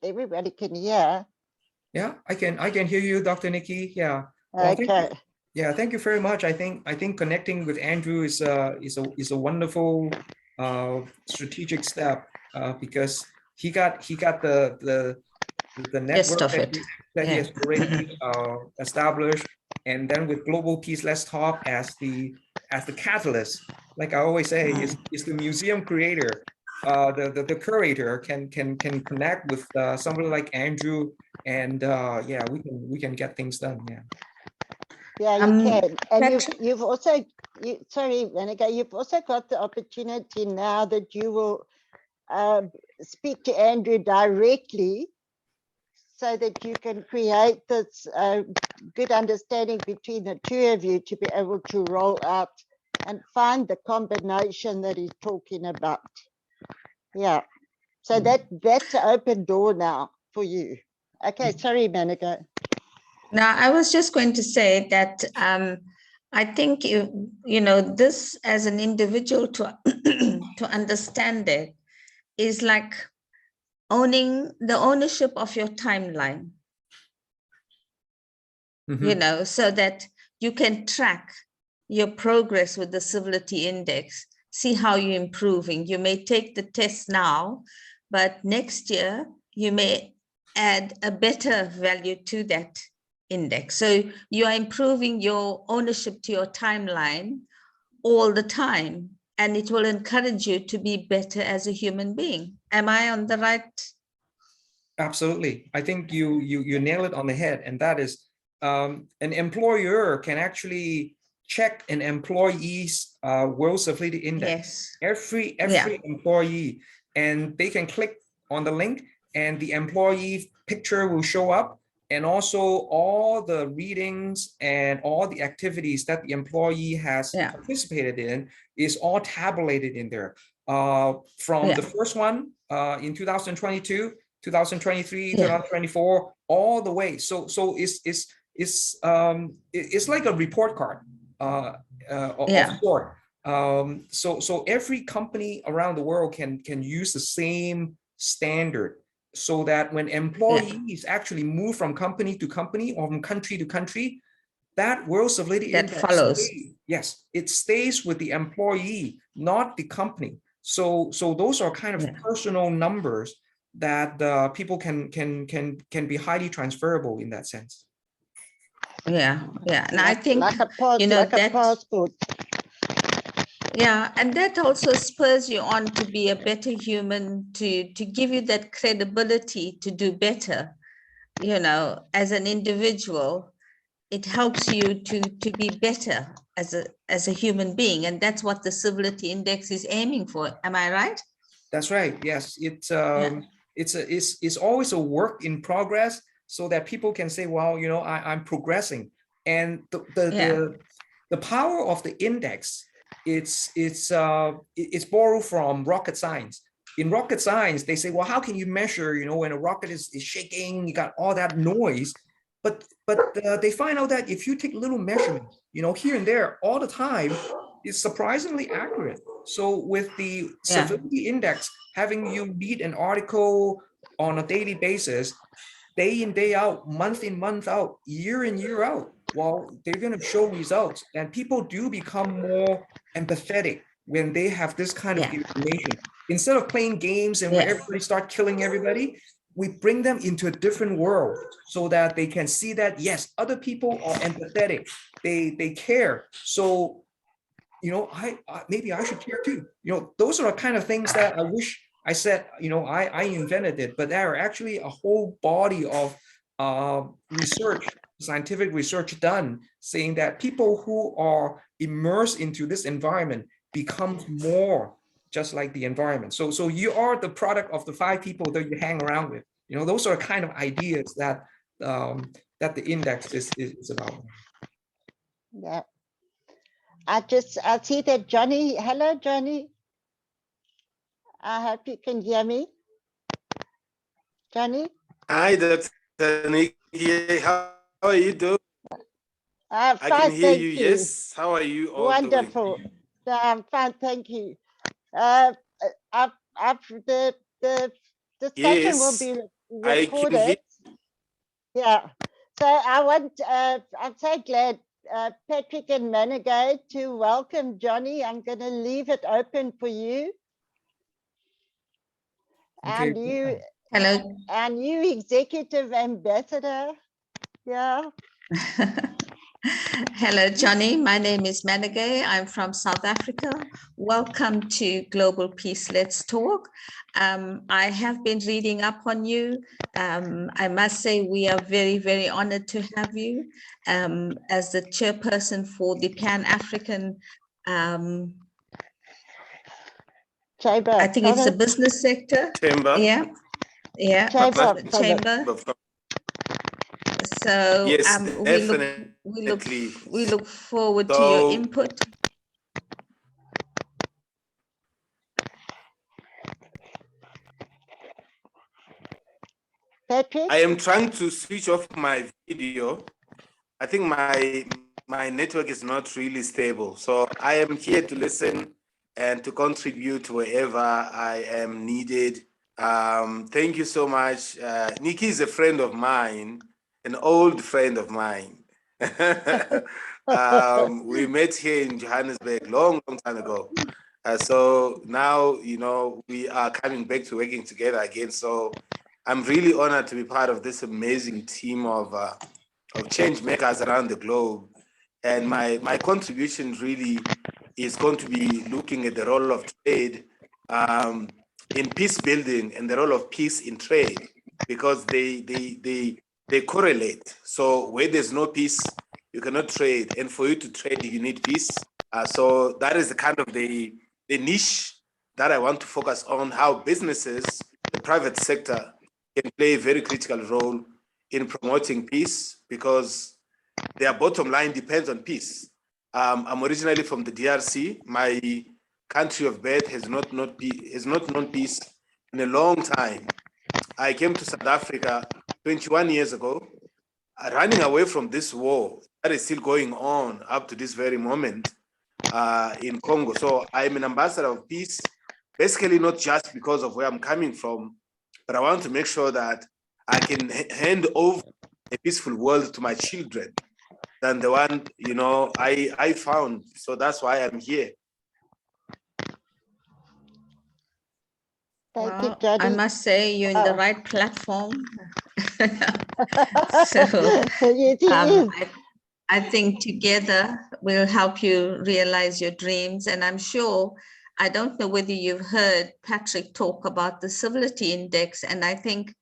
Everybody can hear. Yeah, I can hear you, Dr. Nikki. Yeah. Well, okay. Yeah, thank you very much. I think connecting with Andrew is a wonderful strategic step because he got the network that he has already established, and then with Global Peace Let's Talk as the catalyst, like I always say, is the museum creator. The curator can connect with somebody like Andrew, and yeah, we can get things done. Yeah, you can. And you've also, sorry, Monica, you've also got the opportunity now that you will speak to Andrew directly so that you can create this good understanding between the two of you to be able to roll out and find the combination that he's talking about. Yeah, so that's an open door now for you. Okay, sorry, Monica. Now, I was just going to say that I think you know this as an individual to to understand it is like owning the ownership of your timeline. You know, so that you can track your progress with the civility index, see how you're improving. You may take the test now, but next year you may add a better value to that index. So you are improving your ownership to your timeline all the time, and it will encourage you to be better as a human being. Am I on the right? Absolutely. I think you nail it on the head, and that is an employer can actually check an employee's World Civility Index. Every employee, and they can click on the link, and the employee picture will show up, and also all the readings and all the activities that the employee has participated in is all tabulated in there. From the first one in 2022, 2023, 2024, all the way. So it's like a report card of sort. So every company around the world can use the same standard, so that when employees actually move from company to company or from country to country, that World Civility Index follows. Yes, it stays with the employee, not the company. So those are kind of personal numbers that people can be highly transferable in that sense. Yeah. And I think like a passport. Yeah, and that also spurs you on to be a better human, to give you that credibility to do better, you know, as an individual, it helps you to be better as a human being, and that's what the civility index is aiming for. Am I right? That's right. Yes, it's always a work in progress, so that people can say, well, you know, I'm progressing. And the power of the index, it's borrowed from rocket science. In rocket science, they say, well, how can you measure, you know, when a rocket is shaking, you got all that noise. But they find out that if you take little measurements, you know, here and there all the time, it's surprisingly accurate. So with the civility index, having you read an article on a daily basis, day in, day out, month in, month out, year in, year out, well, they're going to show results. And people do become more empathetic when they have this kind of information. Instead of playing games and where everybody start killing everybody, we bring them into a different world so that they can see that, yes, other people are empathetic. They care. So, you know, maybe I should care too. You know, those are the kind of things that I wish I said, you know, I invented it, but there are actually a whole body of research, scientific research done, saying that people who are immersed into this environment become more just like the environment. So you are the product of the 5 people that you hang around with. You know, those are kind of ideas that that the index is about. Yeah. I see that Johnny. Hello, Johnny. I hope you can hear me. Johnny? Hi, Dr. Nikki. How are you doing? I'm I fine, can hear thank you. you. Yes. How are you all Wonderful. doing? No, I'm fine, thank you. The discussion will Yes, be I can hear. recorded. Yeah. So I'm so glad, Patrick and Managay, to welcome Johnny. I'm going to leave it open for you. Okay. And you, hello, and you executive ambassador. Yeah. Hello, Johnny. My name is Managay. I'm from South Africa. Welcome to Global Peace Let's Talk. I have been reading up on you. I must say we are very, very honored to have you as the chairperson for the Pan-African Chamber. I think it's a business sector. Chamber. Yeah. Chamber. So yes, we look forward to your input. Patrick? I am trying to switch off my video. I think my network is not really stable. So I am here to listen and to contribute wherever I am needed. Thank you so much. Nikki is a friend of mine, an old friend of mine. We met here in Johannesburg long time ago. So now, you know, we are coming back to working together again. So I'm really honored to be part of this amazing team of change makers around the globe. And my contribution really is going to be looking at the role of trade in peace building and the role of peace in trade, because they correlate. So where there's no peace, you cannot trade, and for you to trade, you need peace. So that is the kind of the niche that I want to focus on: how businesses, the private sector, can play a very critical role in promoting peace, because their bottom line depends on peace. I'm originally from the DRC. My country of birth has not known peace in a long time. I came to South Africa 21 years ago, running away from this war that is still going on up to this very moment in Congo. So I'm an ambassador of peace, basically not just because of where I'm coming from, but I want to make sure that I can hand over a peaceful world to my children than the one, you know, I found. So that's why I'm here. Thank you, Well, Johnny. I must say you're in the right platform. I think together we'll help you realize your dreams. And I'm sure, I don't know whether you've heard Patrick talk about the civility index. And I think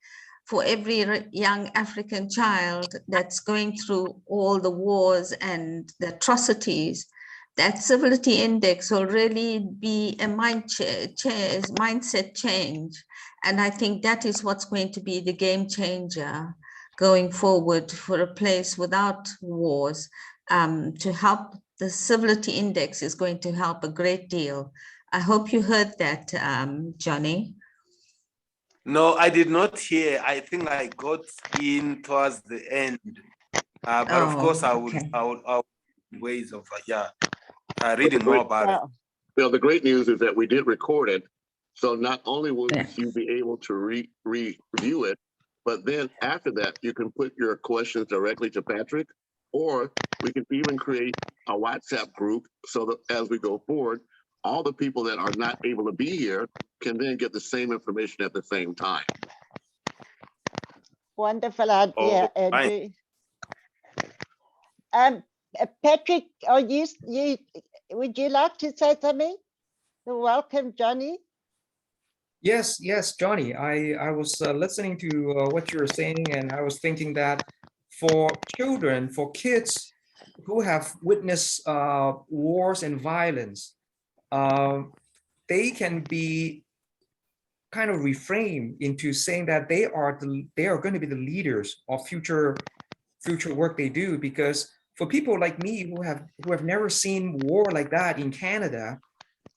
for every young African child that's going through all the wars and the atrocities, that civility index will really be a mindset change. And I think that is what's going to be the game changer going forward for a place without wars. To help, the civility index is going to help a great deal. I hope you heard that, Johnny. No, I did not hear. I think I got in towards the end. But of course, I would ways of reading more about it. Well, the great news is that we did record it. So not only will you be able to review it, but then after that, you can put your questions directly to Patrick, or we can even create a WhatsApp group so that as we go forward, all the people that are not able to be here can then get the same information at the same time. Wonderful idea, Andrew. Patrick, would you like to say something? Welcome, Johnny. Yes, Johnny. I was listening to what you were saying, and I was thinking that for children, for kids who have witnessed wars and violence, they can be kind of reframed into saying that they are going to be the leaders of future work they do. Because for people like me who have never seen war like that in Canada,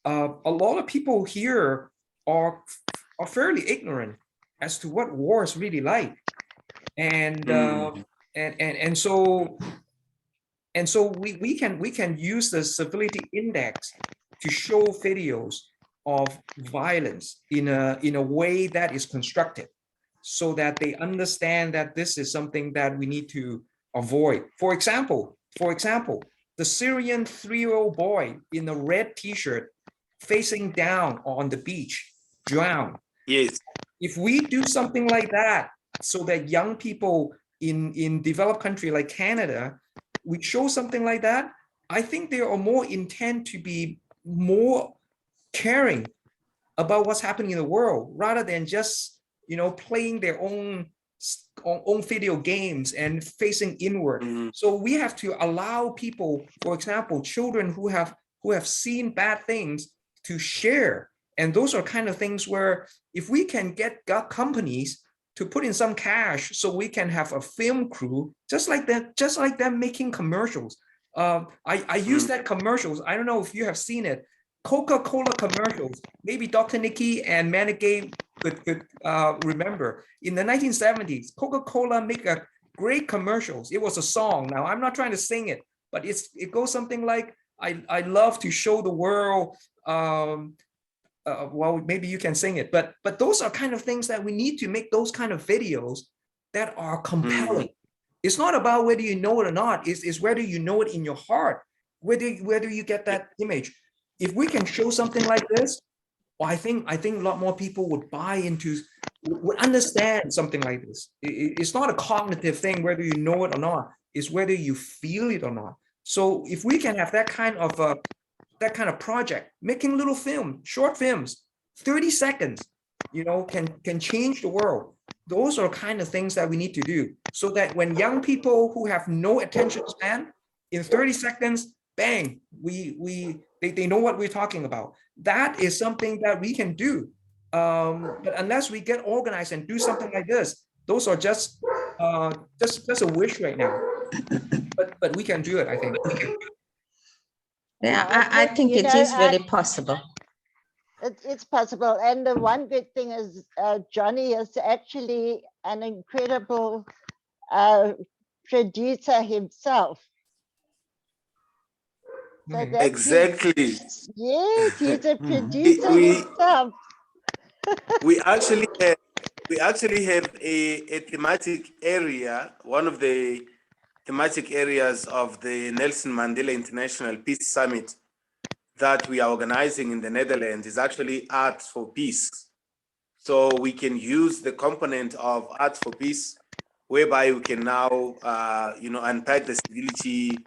a lot of people here are fairly ignorant as to what war is really like, and so we can use the civility index to show videos of violence in a way that is constructed, so that they understand that this is something that we need to avoid. For example, the Syrian 3-year-old boy in a red T-shirt facing down on the beach, drowned. Yes. If we do something like that, so that young people in developed country like Canada, we show something like that, I think they are more intent to be more caring about what's happening in the world, rather than just playing their own video games and facing inward. So we have to allow people, for example, children who have seen bad things, to share. And those are kind of things where if we can get companies to put in some cash so we can have a film crew, just like them making commercials. I use that commercials. I don't know if you have seen it. Coca-Cola commercials. Maybe Dr. Nikki and Manigay could remember. In the 1970s, Coca-Cola make a great commercials. It was a song. Now, I'm not trying to sing it, but it goes something like, I love to show the world. Well, maybe you can sing it, but those are kind of things that we need to make, those kind of videos that are compelling. It's not about whether you know it or not. It's whether you know it in your heart, whether you get that image. If we can show something like this, well, I think a lot more people would buy into, would understand something like this. It's not a cognitive thing whether you know it or not. It's whether you feel it or not. So if we can have that kind of project, making little short films, 30 seconds, can change the world. Those are kind of things that we need to do, so that when young people who have no attention span, in 30 seconds, bang, they know what we're talking about. That is something that we can do. But unless we get organized and do something like this, those are just a wish right now. But we can do it, I think. Yeah, I think it is very possible. It's possible. And the one good thing is Johnny is actually an incredible producer himself. So exactly. Yes, he's a producer himself. we actually have a thematic area. One of the thematic areas of the Nelson Mandela International Peace Summit that we are organizing in the Netherlands is actually Art for Peace. So we can use the component of Art for Peace, whereby we can now, unpack the civility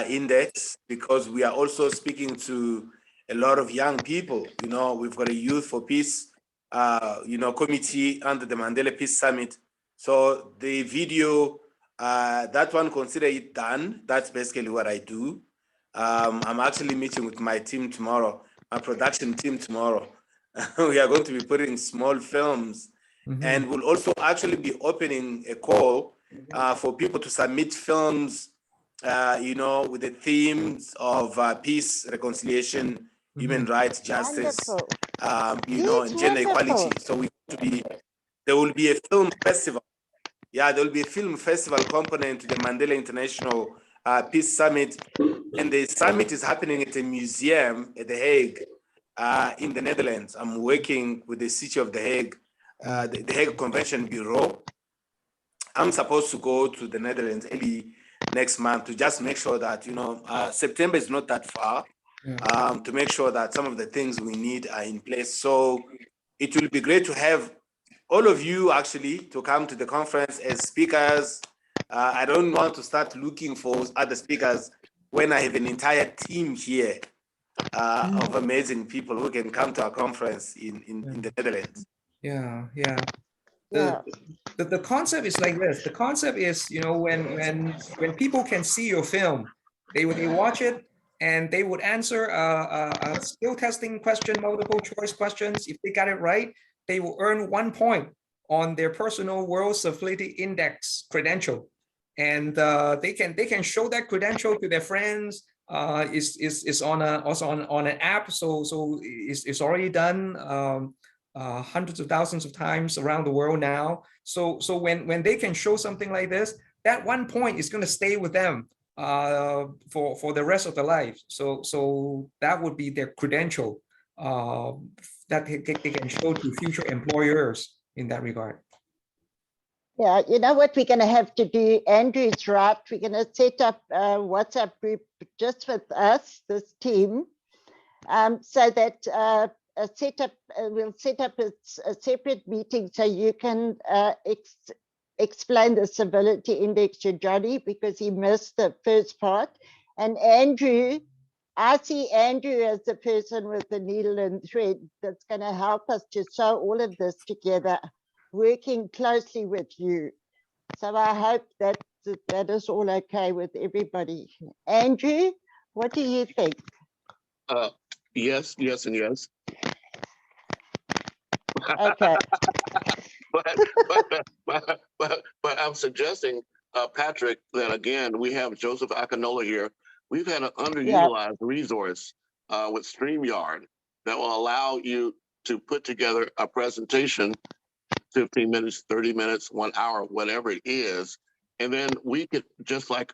index, because we are also speaking to a lot of young people. We've got a Youth for Peace, committee under the Mandela Peace Summit, So the video, that one, consider it done. That's basically what I do. I'm actually meeting with my team tomorrow, my production team tomorrow. We are going to be putting small films, and we'll also actually be opening a call for people to submit films, with the themes of peace, reconciliation, human rights, justice, and gender equality. So there will be a film festival. Yeah, there will be a film festival component to the Mandela International Peace Summit. And the summit is happening at a museum at The Hague in the Netherlands. I'm working with the city of The Hague, the Hague Convention Bureau. I'm supposed to go to the Netherlands early next month to just make sure that, September is not that far, to make sure that some of the things we need are in place. So it will be great to have all of you actually to come to the conference as speakers. I don't want to start looking for other speakers when I have an entire team here of amazing people who can come to our conference in the Netherlands. Yeah. The concept is like this. The concept is, when people can see your film, they watch it and they would answer a skill testing question, multiple choice questions. If they got it right, they will earn 1 point on their personal World Civility Index credential, and they can show that credential to their friends. It's also on an app, so it's already done hundreds of thousands of times around the world now. So when they can show something like this, that 1 point is going to stay with them for the rest of their life. So that would be their credential that they can show to future employers in that regard. Yeah, you know what we're going to have to do? Andrew's right. We're going to set up a WhatsApp group just with us, this team, so that we'll set up a separate meeting so you can explain the civility index to Johnny, because he missed the first part. And Andrew, I see Andrew as the person with the needle and thread that's going to help us to sew all of this together, working closely with you. So I hope that is all okay with everybody. Andrew, what do you think? Yes, and yes. Okay. but I'm suggesting, Patrick, that again, we have Joseph Akinola here. We've had an underutilized resource with StreamYard that will allow you to put together a presentation, 15 minutes, 30 minutes, 1 hour, whatever it is. And then we could, just like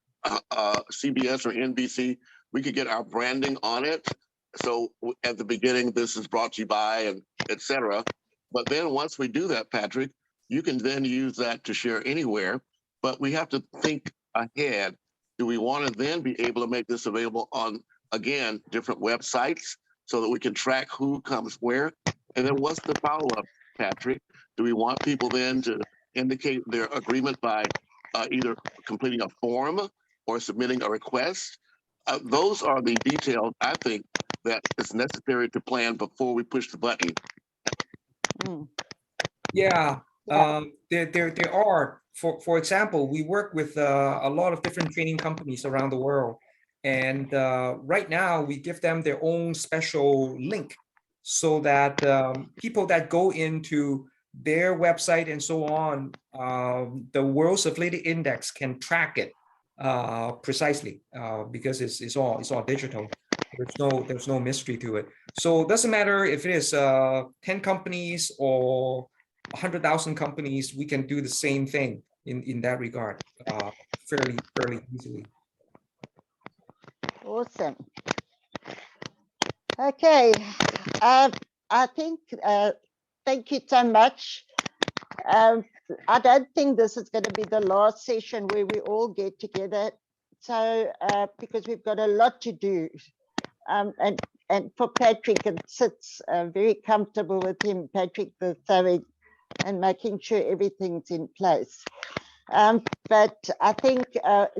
CBS or NBC, we could get our branding on it. So at the beginning, this is brought to you by, and et cetera. But then once we do that, Patrick, you can then use that to share anywhere. But we have to think ahead. Do we want to then be able to make this available on, again, different websites so that we can track who comes where? And then what's the follow-up, Patrick? Do we want people then to indicate their agreement by either completing a form or submitting a request? Those are the details, I think, that is necessary to plan before we push the button. Yeah, there are. For example, we work with a lot of different training companies around the world. And right now, we give them their own special link so that people that go into their website and so on, the World Civility Index can track it precisely because it's all digital. There's no mystery to it. So it doesn't matter if it is 10 companies or 100,000 companies, we can do the same thing in that regard fairly easily. Awesome. Okay, I think, thank you so much. I don't think this is going to be the last session where we all get together. So, because we've got a lot to do. And for Patrick, it sits very comfortable with him, Patrick the sewing, and making sure everything's in place. But I think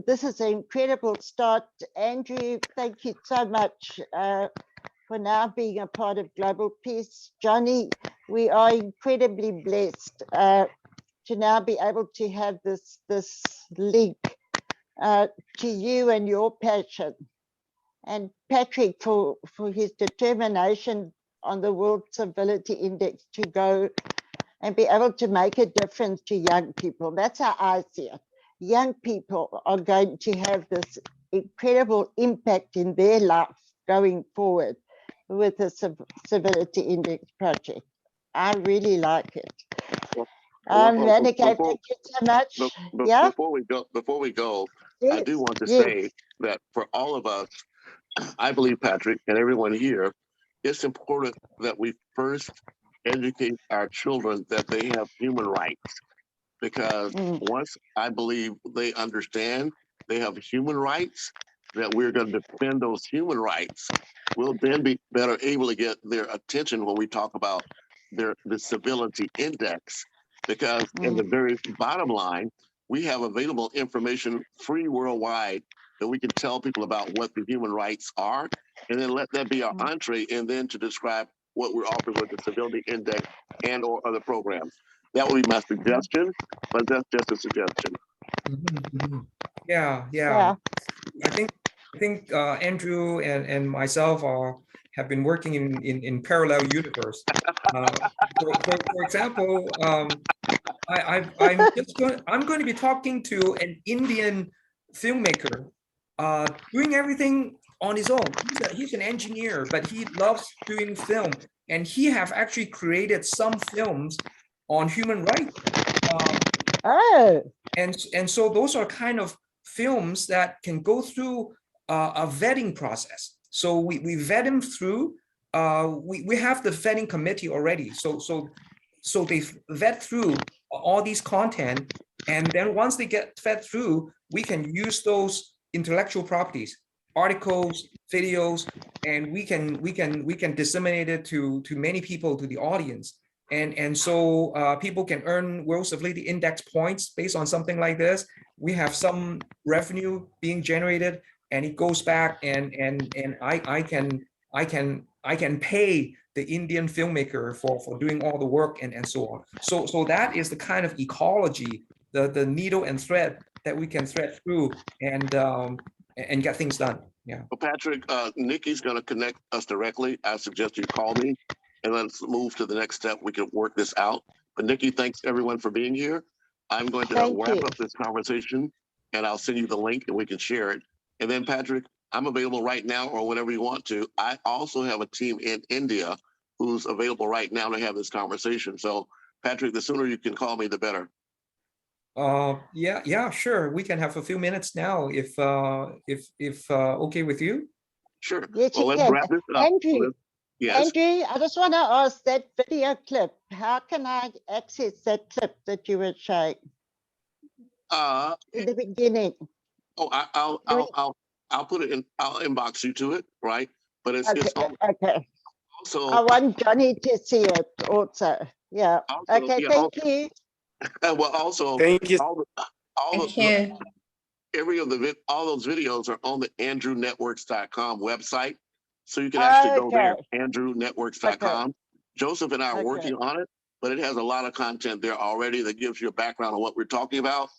this is an incredible start. Andrew, thank you so much for now being a part of Global Peace. Johnny, we are incredibly blessed to now be able to have this link to you and your passion, and Patrick for his determination on the World Civility Index to go and be able to make a difference to young people. That's how I see it. Young people are going to have this incredible impact in their life going forward with the Civility Index project. I really like it. Renegade, thank you so much. Yeah. Before we go, yes. I do want to yes. say that for all of us, I believe, Patrick, and everyone here, it's important that we first educate our children that they have human rights, because once I believe they understand they have human rights, that we're going to defend those human rights, we'll then be better able to get their attention when we talk about the civility index, because in the very bottom line, we have available information free worldwide that we can tell people about what the human rights are, and then let that be our entree, and then to describe what we're offering with the civility index and or other programs. That would be my suggestion, but that's just a suggestion. Yeah. I think Andrew and myself have been working in parallel universe. For example, I'm going to be talking to an Indian filmmaker, doing everything on his own. He's an engineer, but he loves doing film, and he have actually created some films on human rights. And so those are kind of films that can go through a vetting process. So we vet them through. We have the vetting committee already. So they vet through all these content, and then once they get fed through, we can use those intellectual properties, articles, videos, and we can disseminate it to many people, to the audience. And so people can earn World Civility Index points based on something like this. We have some revenue being generated, and it goes back, and I can pay the Indian filmmaker for doing all the work and so on. So that is the kind of ecology, the needle and thread that we can thread through and get things done. Yeah. Well, Patrick, Nikki's going to connect us directly. I suggest you call me, and let's move to the next step. We can work this out. But Nikki, thanks everyone for being here. I'm going to wrap up this conversation, and I'll send you the link and we can share it. And then Patrick, I'm available right now or whenever you want to. I also have a team in India who's available right now to have this conversation. So Patrick, the sooner you can call me, the better. Yeah, sure. We can have a few minutes now if okay with you. Sure. Yes, well, let's wrap this up. Andrew, yes. Andrew, I just want to ask that video clip. How can I access that clip that you were showing in the beginning? Oh, I'll put it in. I'll inbox you to it, right? But it's okay. Also, I want Johnny to see it also. Yeah. Also, okay. yeah, thank you. Well, also, thank you. All those videos are on the andrewnetworks.com website, so you can actually go there, andrewnetworks.com. Joseph and I are working on it, but it has a lot of content there already that gives you a background on what we're talking about.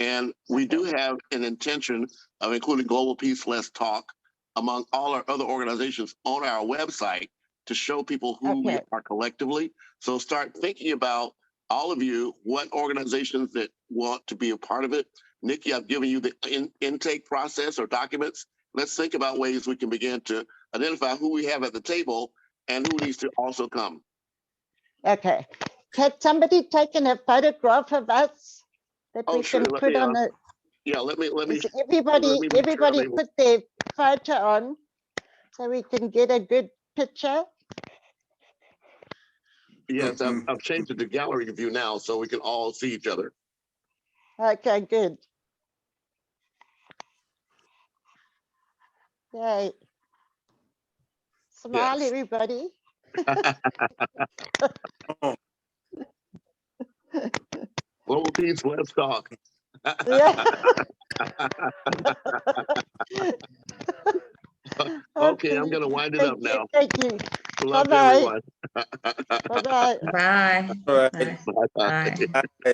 And we do have an intention of including Global Peace Let's Talk among all our other organizations on our website to show people who we are collectively. So start thinking about, all of you, what organizations that want to be a part of it. Nikki, I've given you the intake process or documents. Let's think about ways we can begin to identify who we have at the table and who needs to also come. Okay. Had somebody taken a photograph of us that we can put on it? Yeah, let me. Everybody put their photo on so we can get a good picture. Yes, I've changed it to gallery view now so we can all see each other. Okay, good. Yay. Smile, everybody. Global Peace, let's talk. Okay, I'm going to wind it up now. Thank you. Love everyone. Bye-bye. Bye. Bye. Bye.